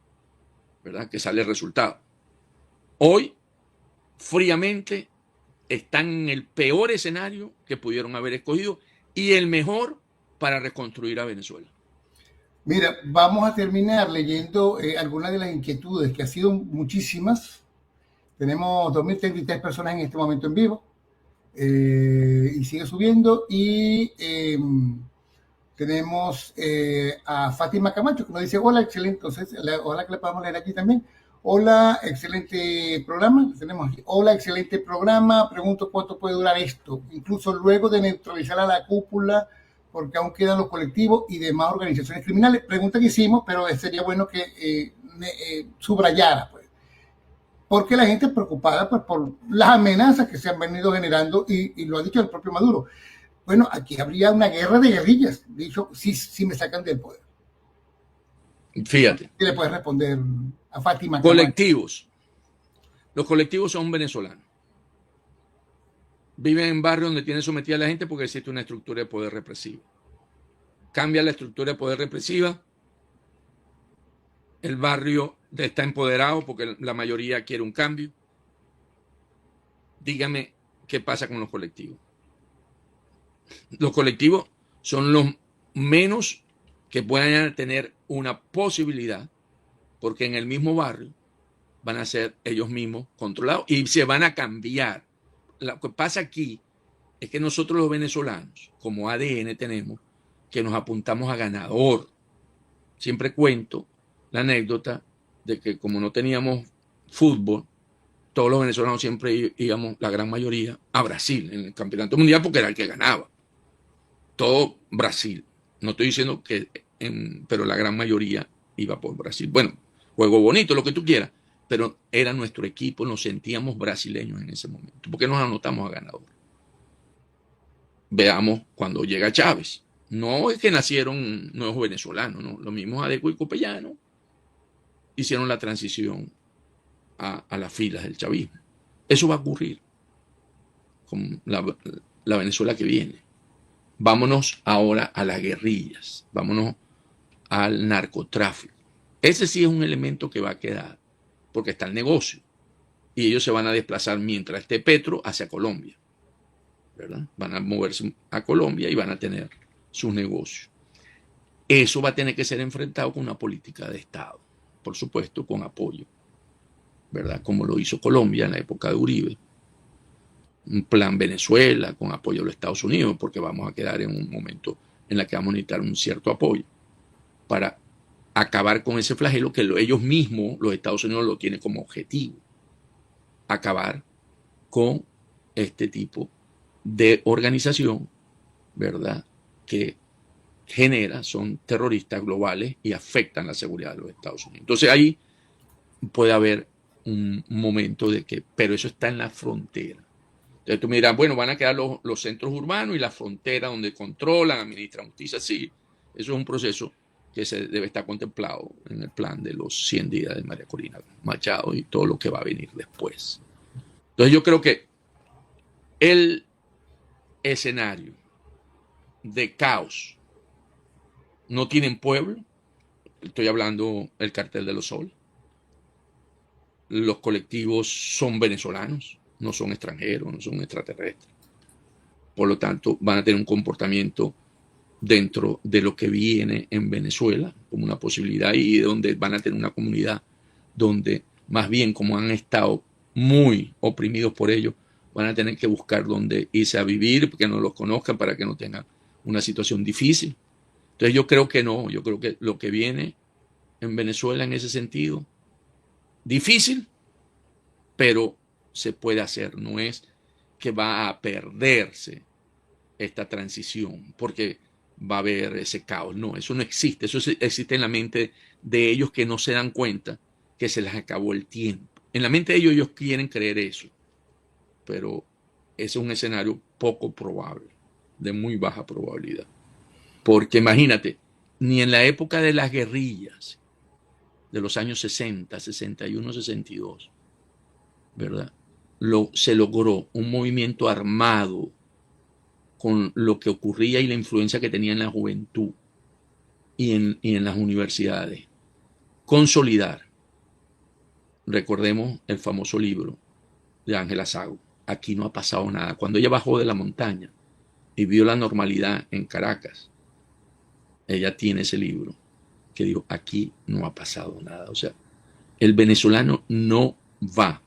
¿verdad? Que sale el resultado. Hoy, fríamente, están en el peor escenario que pudieron haber escogido y el mejor para reconstruir a Venezuela. Mira, vamos a terminar leyendo algunas de las inquietudes, que han sido muchísimas. Tenemos 2.033 personas en este momento en vivo. Y sigue subiendo, y tenemos a Fátima Camacho que nos dice: hola, excelente. Entonces, hola, que le podemos leer aquí también. Hola, excelente programa. Tenemos aquí: hola, excelente programa. Pregunto cuánto puede durar esto, incluso luego de neutralizar a la cúpula, porque aún quedan los colectivos y demás organizaciones criminales. Pregunta que hicimos, pero sería bueno que subrayara, pues, porque la gente es preocupada, pues, por las amenazas que se han venido generando, y lo ha dicho el propio Maduro. Bueno, aquí habría una guerra de guerrillas, dicho, si me sacan del poder. Fíjate. ¿Qué le puedes responder a Fátima? Colectivos. Los colectivos son venezolanos. Viven en barrios donde tienen sometida a la gente porque existe una estructura de poder represiva. Cambia la estructura de poder represiva, el barrio está empoderado porque la mayoría quiere un cambio. Dígame qué pasa con los colectivos. Los colectivos son los menos que puedan tener una posibilidad, porque en el mismo barrio van a ser ellos mismos controlados y se van a cambiar. Lo que pasa aquí es que nosotros los venezolanos, como ADN, tenemos que nos apuntamos a ganador. Siempre cuento la anécdota de que como no teníamos fútbol, todos los venezolanos siempre íbamos, la gran mayoría, a Brasil en el campeonato mundial porque era el que ganaba. Todo Brasil. No estoy diciendo que, pero la gran mayoría iba por Brasil. Bueno, juego bonito, lo que tú quieras, pero era nuestro equipo, nos sentíamos brasileños en ese momento. ¿Por qué nos anotamos a ganador? Veamos cuando llega Chávez. No es que nacieron nuevos venezolanos, ¿no? Los mismos Adeco y Copellano hicieron la transición a las filas del chavismo. Eso va a ocurrir con la Venezuela que viene. Vámonos ahora a las guerrillas, vámonos al narcotráfico. Ese sí es un elemento que va a quedar, porque está el negocio. Y ellos se van a desplazar mientras esté Petro hacia Colombia, ¿verdad? Van a moverse a Colombia y van a tener sus negocios. Eso va a tener que ser enfrentado con una política de Estado, por supuesto, con apoyo, ¿verdad? Como lo hizo Colombia en la época de Uribe. Un plan Venezuela con apoyo de los Estados Unidos, porque vamos a quedar en un momento en el que vamos a necesitar un cierto apoyo para acabar con ese flagelo que ellos mismos, los Estados Unidos, lo tienen como objetivo. acabar con este tipo de organización, ¿verdad?, que son terroristas globales y afectan la seguridad de los Estados Unidos. Entonces ahí puede haber un momento de que, pero eso está en la frontera. Entonces tú me dirás, bueno, van a quedar los centros urbanos y la frontera donde controlan, administran justicia. Sí, eso es un proceso que se debe estar contemplado en el plan de los 100 días de María Corina Machado y todo lo que va a venir después. Entonces yo creo que el escenario de caos no tienen pueblo. Estoy hablando del Cartel de los Soles. Los colectivos son venezolanos, no son extranjeros, no son extraterrestres. Por lo tanto, van a tener un comportamiento dentro de lo que viene en Venezuela como una posibilidad, y donde van a tener una comunidad donde, más bien, como han estado muy oprimidos por ellos, van a tener que buscar dónde irse a vivir, porque no los conozcan, para que no tengan una situación difícil. Entonces yo creo que no, yo creo que lo que viene en Venezuela en ese sentido, difícil, pero se puede hacer. No es que va a perderse esta transición porque va a haber ese caos. No, eso no existe. Eso existe en la mente de ellos, que no se dan cuenta que se les acabó el tiempo. En la mente de ellos quieren creer eso, pero ese es un escenario poco probable, de muy baja probabilidad. Porque imagínate, ni en la época de las guerrillas de los años 60, 61, 62, ¿verdad?, se logró un movimiento armado con lo que ocurría y la influencia que tenía en la juventud y en las universidades. Consolidar. Recordemos el famoso libro de Ángela Sago, Aquí no ha pasado nada. Cuando ella bajó de la montaña y vio la normalidad en Caracas, ella tiene ese libro que dijo, aquí no ha pasado nada. O sea, el venezolano no va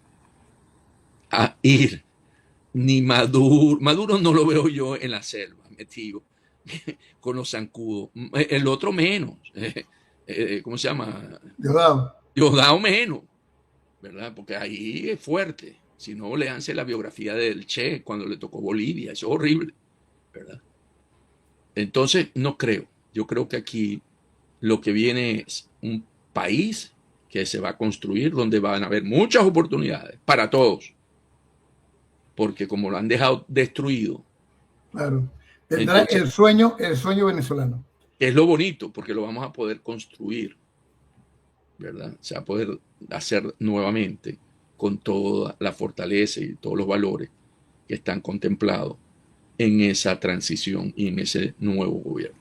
a ir, ni Maduro no lo veo yo en la selva, metido con los zancudos. El otro menos. ¿Cómo se llama? Diosdado menos, ¿verdad? Porque ahí es fuerte. Si no, léanse la biografía del Che cuando le tocó Bolivia. Eso es horrible, ¿verdad? Entonces, no creo. Yo creo que aquí lo que viene es un país que se va a construir, donde van a haber muchas oportunidades para todos. Porque como lo han dejado destruido. Claro. Tendrá el sueño venezolano. Es lo bonito, porque lo vamos a poder construir, ¿verdad? Se va a poder hacer nuevamente con toda la fortaleza y todos los valores que están contemplados en esa transición y en ese nuevo gobierno.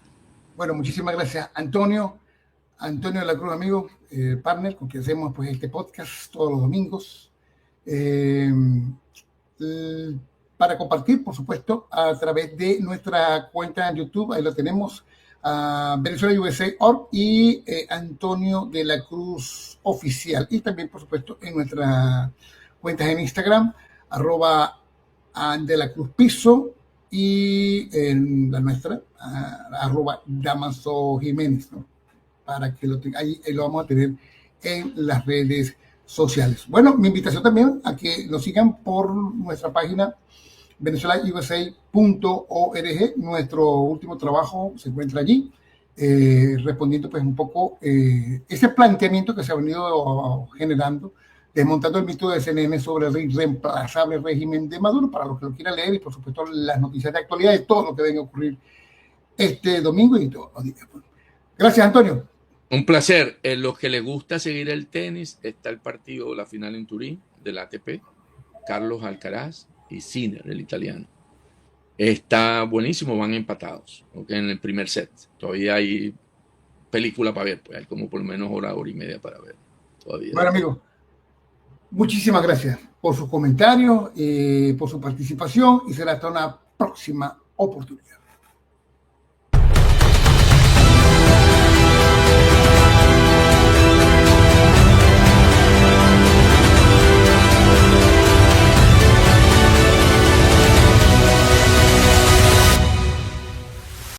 Bueno, muchísimas gracias, Antonio de la Cruz, amigo, partner, con quien hacemos pues este podcast todos los domingos. Para compartir, por supuesto, a través de nuestra cuenta en YouTube. Ahí lo tenemos, Venezuela USA.org y Antonio de la Cruz Oficial. Y también, por supuesto, en nuestras cuentas en Instagram, @de la Cruz Piso, y en la nuestra, @Damaso Jiménez, ¿no? Para que lo tenga, ahí lo vamos a tener en las redes sociales. Bueno, mi invitación también a que nos sigan por nuestra página venezuelausa.org. Nuestro último trabajo se encuentra allí, respondiendo pues un poco ese planteamiento que se ha venido generando, desmontando el mito de CNN sobre el irreemplazable régimen de Maduro, para los que lo quieran leer, y por supuesto las noticias de actualidad de todo lo que venga a ocurrir este domingo y todos los días. Gracias, Antonio. Un placer. En los que les gusta seguir el tenis, está el partido de la final en Turín del ATP, Carlos Alcaraz y Sinner, el italiano. Está buenísimo, van empatados, ¿okay? En el primer set. Todavía hay película para ver, pues hay como por lo menos hora y media para ver. Todavía. Bueno, amigo, muchísimas gracias por sus comentarios, por su participación, y será hasta una próxima oportunidad.